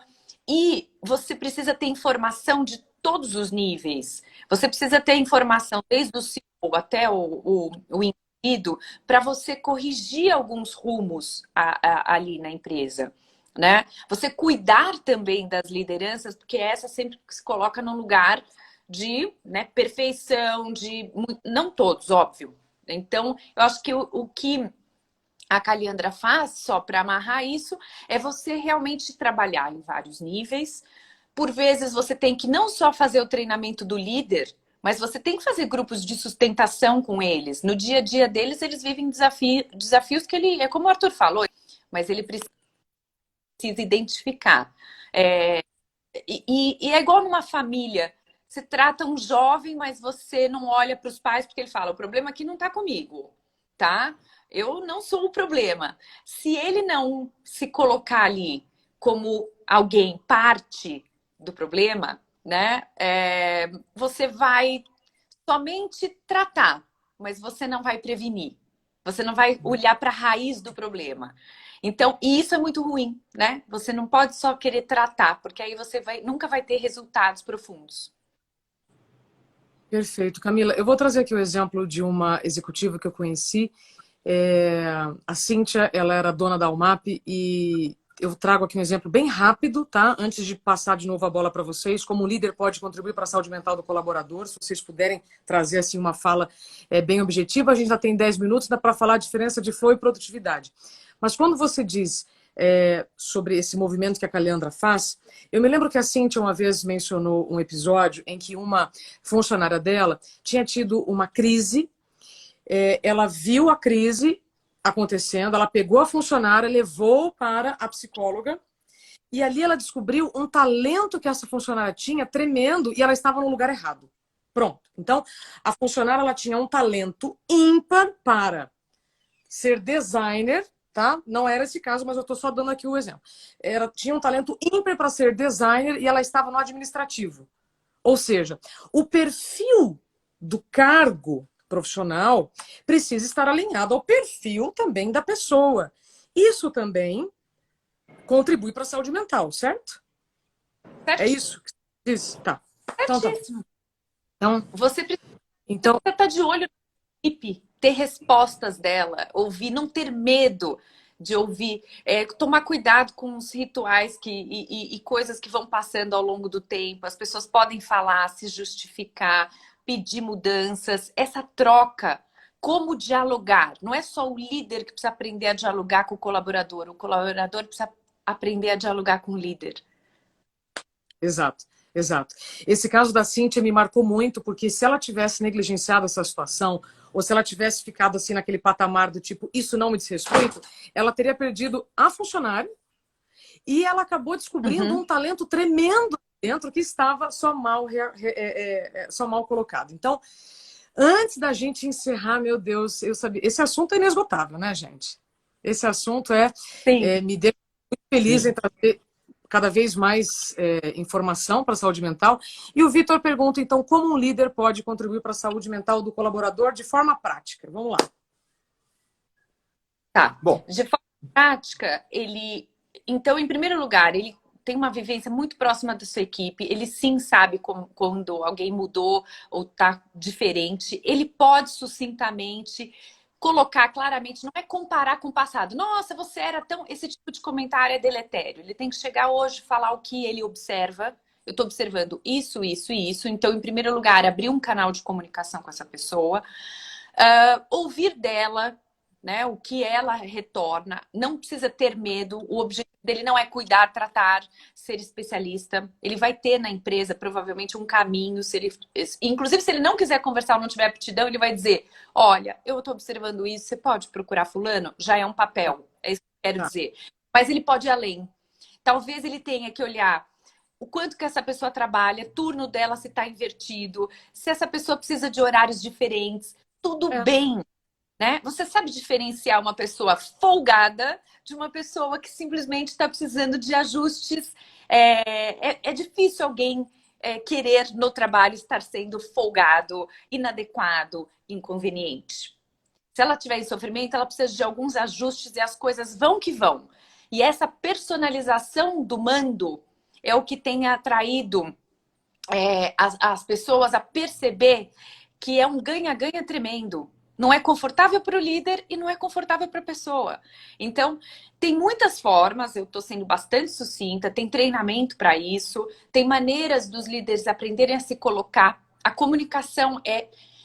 e você precisa ter informação de todos os níveis. Você precisa ter informação desde o CEO até o indivíduo para você corrigir alguns rumos ali na empresa, né? Você cuidar também das lideranças, porque essa sempre se coloca num lugar de, né, perfeição, não todos, óbvio. Então, eu acho que o que a Caliandra faz, só para amarrar isso, é você realmente trabalhar em vários níveis. Por vezes você tem que não só fazer o treinamento do líder, mas você tem que fazer grupos de sustentação com eles. No dia a dia deles, eles vivem desafios que é como o Arthur falou, mas ele precisa identificar. E é igual numa família. Você trata um jovem, mas você não olha para os pais porque ele fala, o problema aqui não está comigo, tá? Eu não sou o problema. Se ele não se colocar ali como alguém parte do problema, né? Você vai somente tratar, mas você não vai prevenir. Você não vai olhar para a raiz do problema. Então, e isso é muito ruim, né? Você não pode só querer tratar, porque aí você nunca vai ter resultados profundos. Perfeito. Camila, eu vou trazer aqui o exemplo de uma executiva que eu conheci. A Cíntia, ela era dona da UMAP, e eu trago aqui um exemplo bem rápido, tá? Antes de passar de novo a bola para vocês, como o líder pode contribuir para a saúde mental do colaborador. Se vocês puderem trazer assim uma fala bem objetiva, a gente já tem 10 minutos, dá para falar a diferença de flow e produtividade. Mas quando você diz sobre esse movimento que a Caliandra faz, eu me lembro que a Cíntia uma vez mencionou um episódio em que uma funcionária dela tinha tido uma crise. Ela viu a crise acontecendo, ela pegou a funcionária, levou para a psicóloga, e ali ela descobriu um talento que essa funcionária tinha tremendo, e ela estava no lugar errado. Pronto. Então, a funcionária, ela tinha um talento ímpar para ser designer, tá? Não era esse caso, mas eu estou só dando aqui o exemplo. Ela tinha um talento ímpar para ser designer e ela estava no administrativo. Ou seja, o perfil do cargo profissional precisa estar alinhado ao perfil também da pessoa. Isso também contribui para a saúde mental, certo? É isso que você diz? Tá. Certíssimo. Então, você precisa estar de olho na equipe, ter respostas dela, ouvir, não ter medo de ouvir, tomar cuidado com os rituais e coisas que vão passando ao longo do tempo. As pessoas podem falar, se justificar, pedir mudanças, essa troca, como dialogar. Não é só o líder que precisa aprender a dialogar com o colaborador precisa aprender a dialogar com o líder. Exato, exato. Esse caso da Cíntia me marcou muito, porque se ela tivesse negligenciado essa situação, ou se ela tivesse ficado assim naquele patamar do tipo, isso não me diz respeito, ela teria perdido a funcionária, e ela acabou descobrindo um talento tremendo dentro que estava só mal colocado. Então, antes da gente encerrar, meu Deus, eu sabia, esse assunto é inesgotável, né, gente? Esse assunto me deixa muito feliz em trazer cada vez mais informação para a saúde mental. E o Vitor pergunta, então, como um líder pode contribuir para a saúde mental do colaborador de forma prática? Vamos lá. Tá. Bom. De forma prática, então, em primeiro lugar, ele tem uma vivência muito próxima da sua equipe, ele sim sabe quando alguém mudou ou está diferente, ele pode sucintamente colocar claramente, não é comparar com o passado. Nossa, você era tão... Esse tipo de comentário é deletério. Ele tem que chegar hoje e falar o que ele observa. Eu estou observando isso, isso e isso. Então, em primeiro lugar, abrir um canal de comunicação com essa pessoa. Ouvir dela, né, o que ela retorna, não precisa ter medo, o objetivo dele não é cuidar, tratar, ser especialista. Ele vai ter na empresa provavelmente um caminho, inclusive se ele não quiser conversar ou não tiver aptidão, ele vai dizer, olha, eu estou observando isso, você pode procurar fulano? Já é um papel, é isso que eu quero dizer. Mas ele pode ir além. Talvez ele tenha que olhar o quanto que essa pessoa trabalha, turno dela se está invertido, se essa pessoa precisa de horários diferentes, tudo bem. Né? Você sabe diferenciar uma pessoa folgada de uma pessoa que simplesmente está precisando de ajustes. É difícil alguém querer no trabalho estar sendo folgado, inadequado, inconveniente. Se ela tiver em sofrimento, ela precisa de alguns ajustes e as coisas vão que vão. E essa personalização do mando é o que tem atraído as pessoas a perceber que é um ganha-ganha tremendo. Não é confortável para o líder e não é confortável para a pessoa. Então, tem muitas formas, eu estou sendo bastante sucinta, tem treinamento para isso, tem maneiras dos líderes aprenderem a se colocar. A comunicação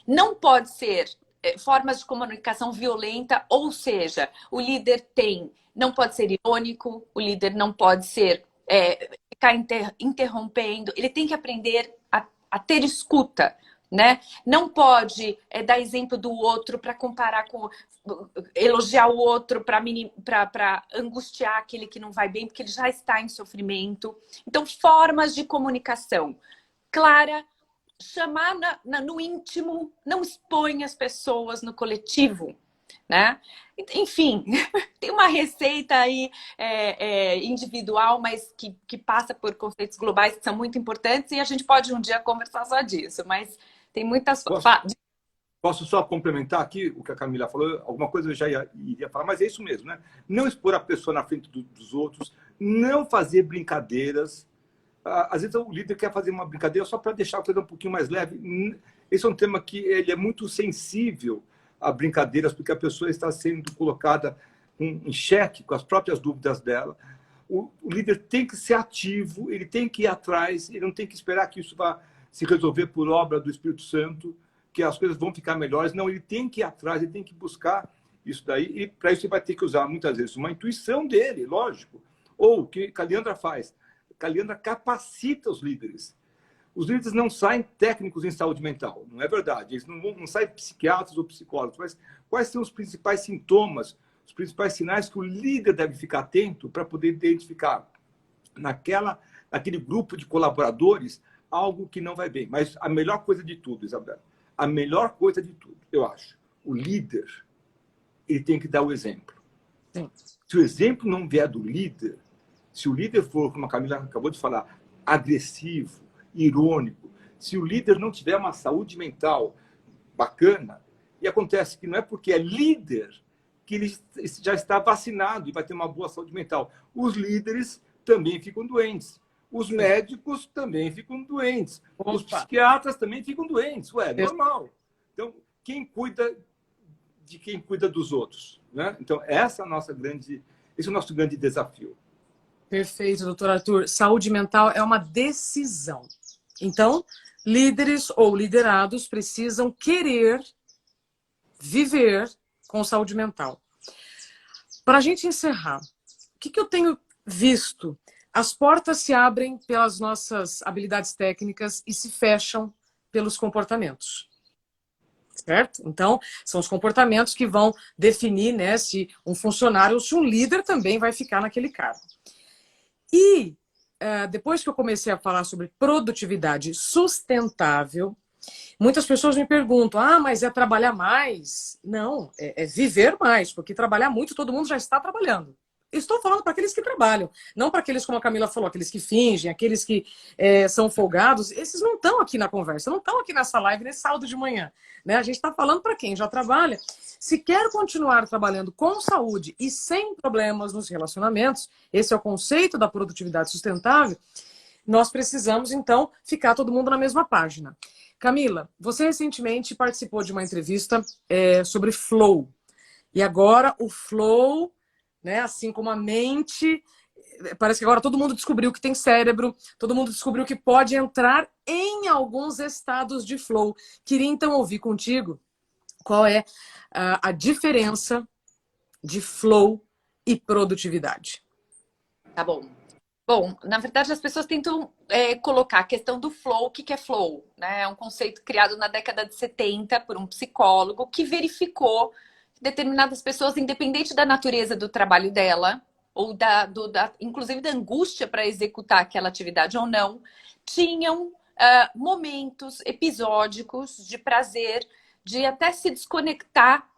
não pode ser formas de comunicação violenta, ou seja, o líder não pode ser irônico, o líder não pode ser ficar interrompendo, ele tem que aprender a ter escuta. Né? Não pode dar exemplo do outro para comparar com elogiar o outro para angustiar aquele que não vai bem, porque ele já está em sofrimento. Então, formas de comunicação clara, chamar no íntimo, não expõe as pessoas no coletivo. Né? Enfim, tem uma receita aí individual, mas que passa por conceitos globais que são muito importantes e a gente pode um dia conversar só disso, mas tem muitas... Posso só complementar aqui o que a Camila falou? Alguma coisa eu já iria falar, mas é isso mesmo, né? Não expor a pessoa na frente dos outros, não fazer brincadeiras. Às vezes o líder quer fazer uma brincadeira só para deixar a coisa um pouquinho mais leve. Esse é um tema que ele é muito sensível a brincadeiras, porque a pessoa está sendo colocada em xeque com as próprias dúvidas dela. O líder tem que ser ativo, ele tem que ir atrás, ele não tem que esperar que isso vá se resolver por obra do Espírito Santo, que as coisas vão ficar melhores. Não, ele tem que ir atrás, ele tem que buscar isso daí, e para isso ele vai ter que usar, muitas vezes, uma intuição dele, lógico. Ou o que Caliandra faz? Caliandra capacita os líderes. Os líderes não saem técnicos em saúde mental, não é verdade. Eles não saem psiquiatras ou psicólogos, mas quais são os principais sintomas, os principais sinais que o líder deve ficar atento para poder identificar naquele grupo de colaboradores algo que não vai bem. Mas a melhor coisa de tudo, Isabela, a melhor coisa de tudo, eu acho, o líder, ele tem que dar o exemplo. Sim. Se o exemplo não vier do líder, se o líder for, como a Camila acabou de falar, agressivo, irônico, se o líder não tiver uma saúde mental bacana, e acontece que não é porque é líder que ele já está vacinado e vai ter uma boa saúde mental. Os líderes também ficam doentes. Os médicos também ficam doentes. Opa. Os psiquiatras também ficam doentes. Ué, é normal. Então, quem cuida de quem cuida dos outros? Né? Então, esse é o nosso grande desafio. Perfeito, doutor Arthur. Saúde mental é uma decisão. Então, líderes ou liderados precisam querer viver com saúde mental. Para a gente encerrar, o que eu tenho visto? As portas se abrem pelas nossas habilidades técnicas e se fecham pelos comportamentos. Certo? Então, são os comportamentos que vão definir, né, se um funcionário ou se um líder também vai ficar naquele cargo. E depois que eu comecei a falar sobre produtividade sustentável, muitas pessoas me perguntam, mas é trabalhar mais? Não, é viver mais, porque trabalhar muito todo mundo já está trabalhando. Estou falando para aqueles que trabalham, não para aqueles, como a Camila falou, aqueles que fingem, aqueles que são folgados. Esses não estão aqui na conversa, não estão aqui nessa live, nesse sábado de manhã. Né? A gente está falando para quem já trabalha. Se quer continuar trabalhando com saúde e sem problemas nos relacionamentos, esse é o conceito da produtividade sustentável, nós precisamos, então, ficar todo mundo na mesma página. Camila, você recentemente participou de uma entrevista sobre flow. E agora o flow... Né? Assim como a mente, parece que agora todo mundo descobriu que tem cérebro, todo mundo descobriu que pode entrar em alguns estados de flow. Queria então ouvir contigo qual é a diferença de flow e produtividade? Tá bom. Bom, na verdade as pessoas tentam colocar a questão do flow. O que é flow? Né? É um conceito criado na década de 70 por um psicólogo que verificou que determinadas pessoas, independente da natureza do trabalho dela, ou inclusive da angústia para executar aquela atividade ou não, tinham momentos episódicos de prazer, de até se desconectar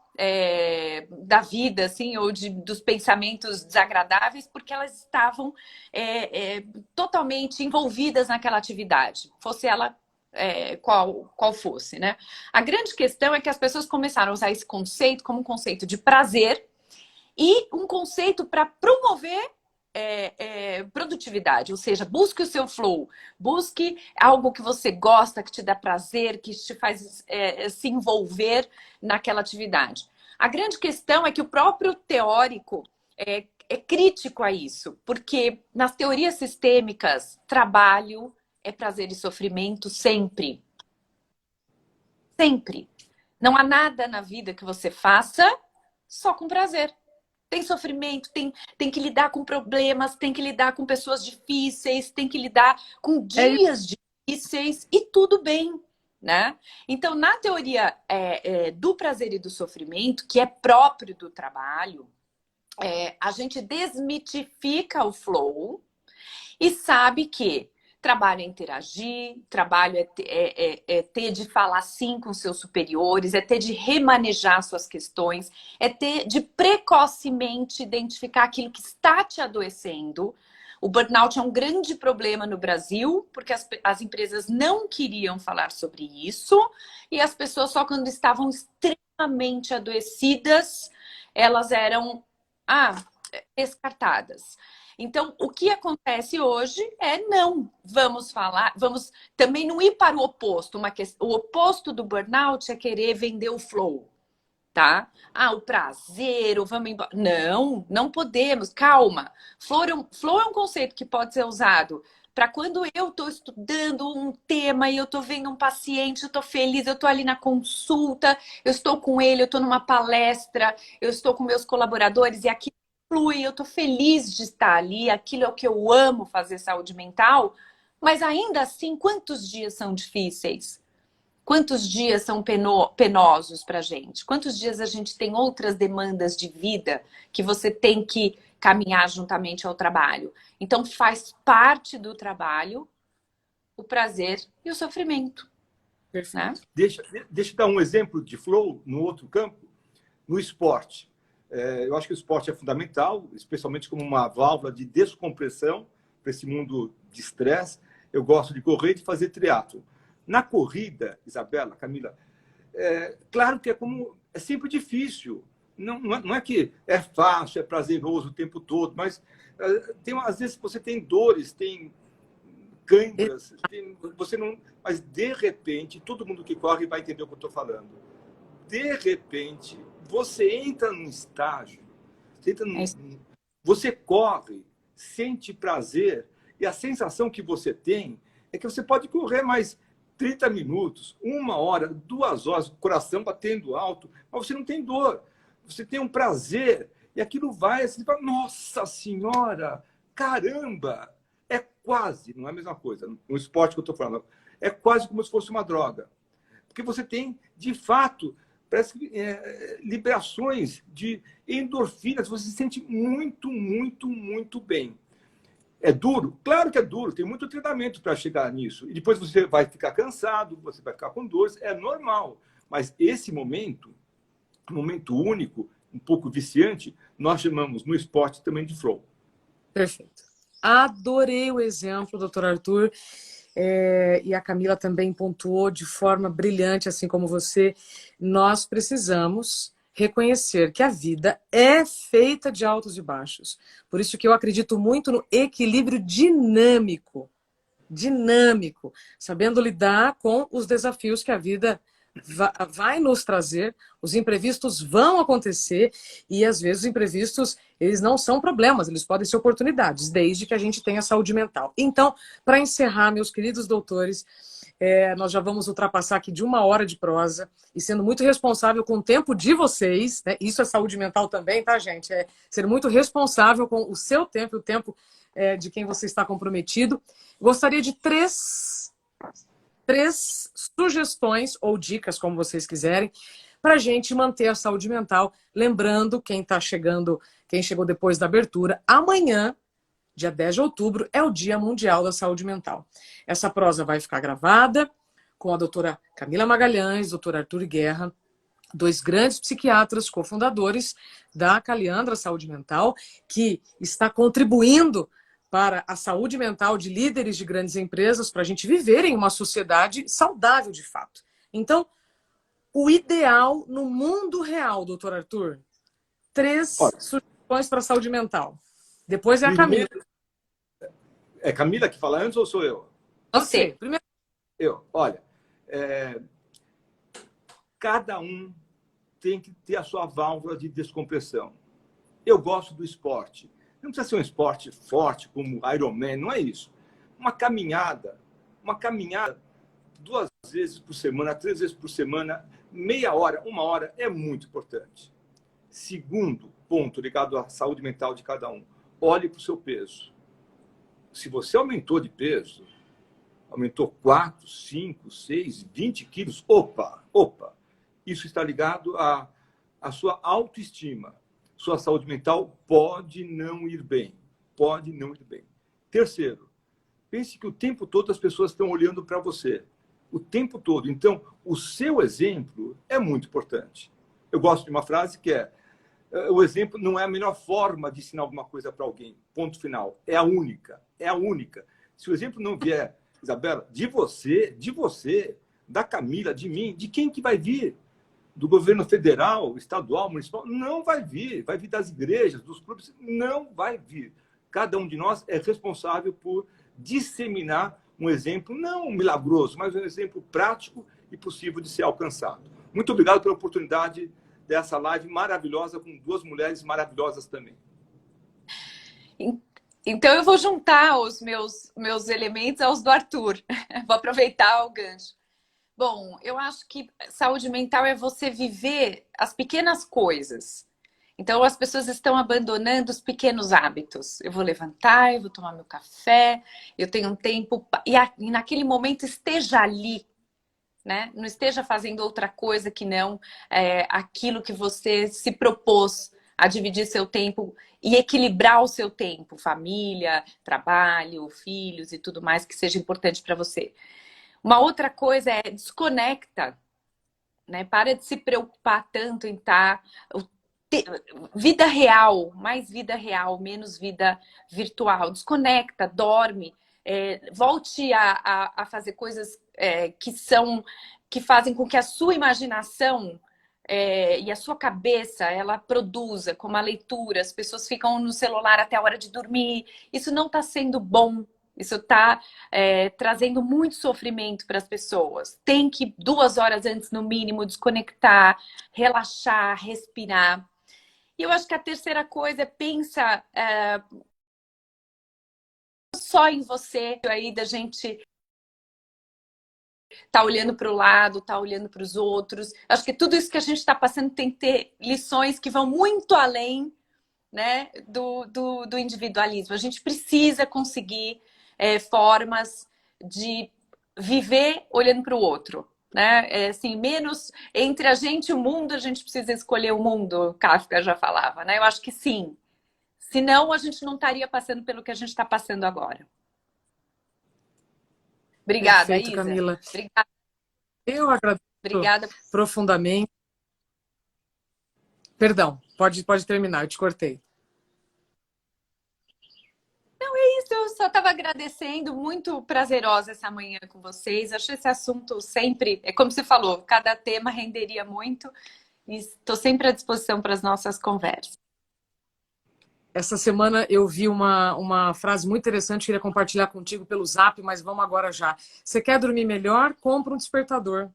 da vida, assim, ou dos pensamentos desagradáveis, porque elas estavam totalmente envolvidas naquela atividade, fosse ela qual fosse, né? A grande questão é que as pessoas começaram a usar esse conceito como um conceito de prazer e um conceito para promover produtividade, ou seja, busque o seu flow, busque algo que você gosta, que te dá prazer, que te faz se envolver naquela atividade. A grande questão é que o próprio teórico é crítico a isso, porque nas teorias sistêmicas, trabalho é prazer e sofrimento sempre. Sempre. Não há nada na vida que você faça só com prazer. Tem sofrimento, tem que lidar com problemas, tem que lidar com pessoas difíceis, tem que lidar com dias difíceis e tudo bem, né? Então, na teoria do prazer e do sofrimento, que é próprio do trabalho, a gente desmitifica o flow e sabe que trabalho é interagir, trabalho é ter de falar sim com seus superiores, é ter de remanejar suas questões, é ter de precocemente identificar aquilo que está te adoecendo. O burnout é um grande problema no Brasil, porque as empresas não queriam falar sobre isso, e as pessoas só quando estavam extremamente adoecidas, elas eram descartadas. Então, o que acontece hoje vamos também não ir para o oposto. O oposto do burnout é querer vender o flow, tá? O prazer, vamos embora. Não podemos, calma. Flow é um conceito que pode ser usado para quando eu estou estudando um tema e eu estou vendo um paciente, eu estou feliz, eu estou ali na consulta, eu estou com ele, eu estou numa palestra, eu estou com meus colaboradores e aqui flui, eu estou feliz de estar ali, aquilo é o que eu amo fazer, saúde mental, mas ainda assim, quantos dias são difíceis? Quantos dias são penosos para a gente? Quantos dias a gente tem outras demandas de vida que você tem que caminhar juntamente ao trabalho? Então, faz parte do trabalho o prazer e o sofrimento. Perfeito. Né? Deixa eu dar um exemplo de flow no outro campo, no esporte. Eu acho que o esporte é fundamental, especialmente como uma válvula de descompressão para esse mundo de estresse. Eu gosto de correr e de fazer triatlo. Na corrida, Isabela, Camila, claro que é sempre difícil. Não é que é fácil, é prazeroso o tempo todo, mas às vezes você tem dores, tem câimbras, você não. Mas de repente, todo mundo que corre vai entender o que eu estou falando. De repente, você entra num estágio, você corre, sente prazer, e a sensação que você tem é que você pode correr mais 30 minutos, 1 hora, 2 horas, o coração batendo alto, mas você não tem dor, você tem um prazer, e aquilo vai, assim, você fala, nossa senhora, caramba! É quase, não é a mesma coisa, no esporte que eu estou falando, é quase como se fosse uma droga. Porque você tem, de fato, parece liberações de endorfinas, você se sente muito, muito, muito bem. É duro? Claro que é duro, tem muito treinamento para chegar nisso. E depois você vai ficar cansado, você vai ficar com dores, é normal. Mas esse momento, um momento único, um pouco viciante, nós chamamos no esporte também de flow. Perfeito. Adorei o exemplo, doutor Arthur. E a Camila também pontuou de forma brilhante, assim como você. Nós precisamos reconhecer que a vida é feita de altos e baixos. Por isso que eu acredito muito no equilíbrio dinâmico, sabendo lidar com os desafios que a vida vai nos trazer, os imprevistos vão acontecer e às vezes os imprevistos, eles não são problemas, eles podem ser oportunidades, desde que a gente tenha saúde mental. Então, para encerrar, meus queridos doutores, Nós já vamos ultrapassar aqui de 1 hora de prosa e sendo muito responsável com o tempo de vocês, né? Isso é saúde mental também, tá, gente? É ser muito responsável com o seu tempo e o tempo de quem você está comprometido. Gostaria de três sugestões ou dicas, como vocês quiserem, para a gente manter a saúde mental. Lembrando, quem chegou depois da abertura, amanhã, dia 10 de outubro, é o Dia Mundial da Saúde Mental. Essa prosa vai ficar gravada com a doutora Camila Magalhães, doutor Arthur Guerra, 2 grandes psiquiatras cofundadores da Caliandra Saúde Mental, que está contribuindo para a saúde mental de líderes de grandes empresas, para a gente viver em uma sociedade saudável de fato. Então, o ideal no mundo real, doutor Arthur, 3 Olha, sugestões para a saúde mental. Depois é a Camila. É Camila que fala antes ou sou eu? Você. Primeiro. Eu. Olha, cada um tem que ter a sua válvula de descompressão. Eu gosto do esporte. Não precisa ser um esporte forte como Ironman, não é isso. Uma caminhada 2 vezes por semana, 3 vezes por semana, meia hora, 1 hora, é muito importante. Segundo ponto ligado à saúde mental de cada um, olhe para o seu peso. Se você aumentou de peso, aumentou 4, 5, 6, 20 quilos, opa, isso está ligado à sua autoestima. Sua saúde mental pode não ir bem. Terceiro, pense que o tempo todo as pessoas estão olhando para você. O tempo todo. Então, o seu exemplo é muito importante. Eu gosto de uma frase que o exemplo não é a melhor forma de ensinar alguma coisa para alguém. Ponto final. É a única. Se o exemplo não vier, Isabela, de você, da Camila, de mim, de quem que vai vir? Do governo federal, estadual, municipal? Não vai vir. Vai vir das igrejas, dos clubes? Não vai vir. Cada um de nós é responsável por disseminar um exemplo, não milagroso, mas um exemplo prático e possível de ser alcançado. Muito obrigado pela oportunidade dessa live maravilhosa com 2 mulheres maravilhosas também. Então eu vou juntar os meus elementos aos do Arthur. Vou aproveitar o gancho. Bom, eu acho que saúde mental é você viver as pequenas coisas. Então as pessoas estão abandonando os pequenos hábitos. Eu vou levantar, eu vou tomar meu café, eu tenho um tempo... E naquele momento esteja ali, né? Não esteja fazendo outra coisa que não aquilo que você se propôs a dividir seu tempo e equilibrar o seu tempo. Família, trabalho, filhos e tudo mais que seja importante para você. Uma outra coisa é desconecta, né? Para de se preocupar tanto em estar... Vida real, mais vida real, menos vida virtual. Desconecta, dorme, volte a fazer coisas que fazem com que a sua imaginação e a sua cabeça ela produza, como a leitura. As pessoas ficam no celular até a hora de dormir. Isso não está sendo bom. Isso está trazendo muito sofrimento para as pessoas. Tem que 2 horas antes, no mínimo, desconectar, relaxar, respirar. E eu acho que a terceira coisa é pensa só em você, aí da gente tá olhando para o lado, tá olhando para os outros. Acho que tudo isso que a gente está passando tem que ter lições que vão muito além, né, do individualismo. A gente precisa conseguir formas de viver olhando para o outro. Né? Assim, menos entre a gente e o mundo, a gente precisa escolher o mundo, Kafka já falava, né? Eu acho que sim. Senão a gente não estaria passando pelo que a gente está passando agora. Obrigada, Perfeito, Isa. Camila. Obrigada. Eu agradeço Obrigada. Profundamente. Perdão, pode terminar, eu te cortei. Isso, eu só estava agradecendo, muito prazerosa essa manhã com vocês. Acho esse assunto sempre, como você falou, cada tema renderia muito e estou sempre à disposição para as nossas conversas. Essa semana eu vi uma frase muito interessante, queria compartilhar contigo pelo Zap, mas vamos agora já. Você quer dormir melhor? Compra um despertador.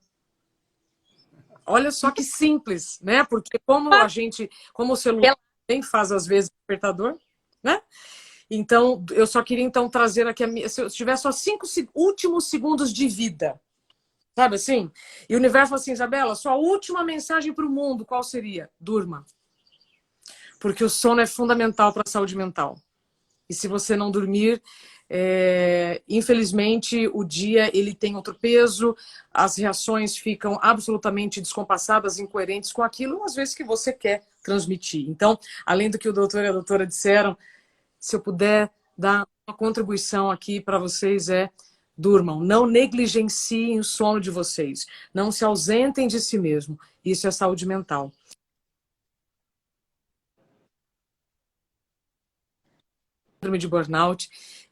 Olha só que simples, né? Porque como o celular também faz às vezes despertador, né? Então, eu só queria então trazer aqui se eu tiver só 5 últimos segundos de vida, Sabe assim? E o universo fala assim, Isabela, sua última mensagem para o mundo, qual seria? Durma. Porque o sono é fundamental para a saúde mental. E se você não dormir, infelizmente, o dia ele tem outro peso, as reações ficam absolutamente descompassadas, incoerentes com aquilo, às vezes, que você quer transmitir. Então, além do que o doutor e a doutora disseram, se eu puder dar uma contribuição aqui para vocês durmam, não negligenciem o sono de vocês, não se ausentem de si mesmo. Isso é saúde mental. Síndrome de burnout,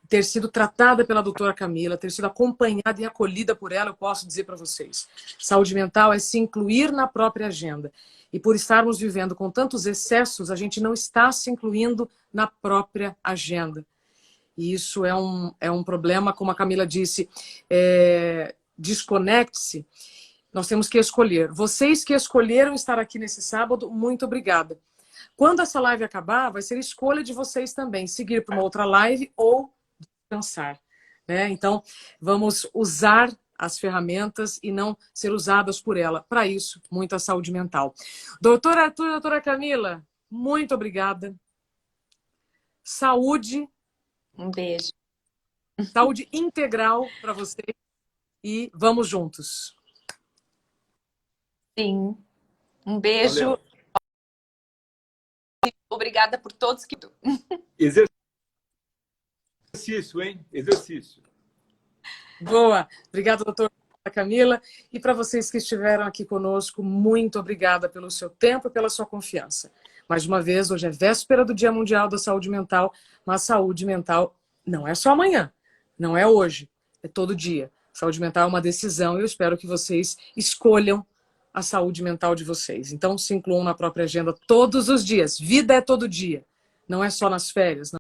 ter sido tratada pela doutora Camila, ter sido acompanhada e acolhida por ela, eu posso dizer para vocês. Saúde mental é se incluir na própria agenda. E por estarmos vivendo com tantos excessos, a gente não está se incluindo na própria agenda. E isso é um problema, como a Camila disse, desconecte-se. Nós temos que escolher. Vocês que escolheram estar aqui nesse sábado, muito obrigada. Quando essa live acabar, vai ser escolha de vocês também, seguir para uma outra live ou descansar, né? Então, vamos usar as ferramentas e não ser usadas por ela. Para isso, muita saúde mental. Doutor Arthur, doutora Camila, muito obrigada. Saúde. Um beijo. Saúde integral para vocês e vamos juntos. Sim. Um beijo. Valeu. Obrigada por todos que... Exercício, hein? Exercício. Boa. Obrigada, doutora Camila. E para vocês que estiveram aqui conosco, muito obrigada pelo seu tempo e pela sua confiança. Mais uma vez, hoje é véspera do Dia Mundial da Saúde Mental, mas saúde mental não é só amanhã, não é hoje, é todo dia. Saúde mental é uma decisão e eu espero que vocês escolham a saúde mental de vocês. Então, se incluam na própria agenda todos os dias. Vida é todo dia, não é só nas férias. Não.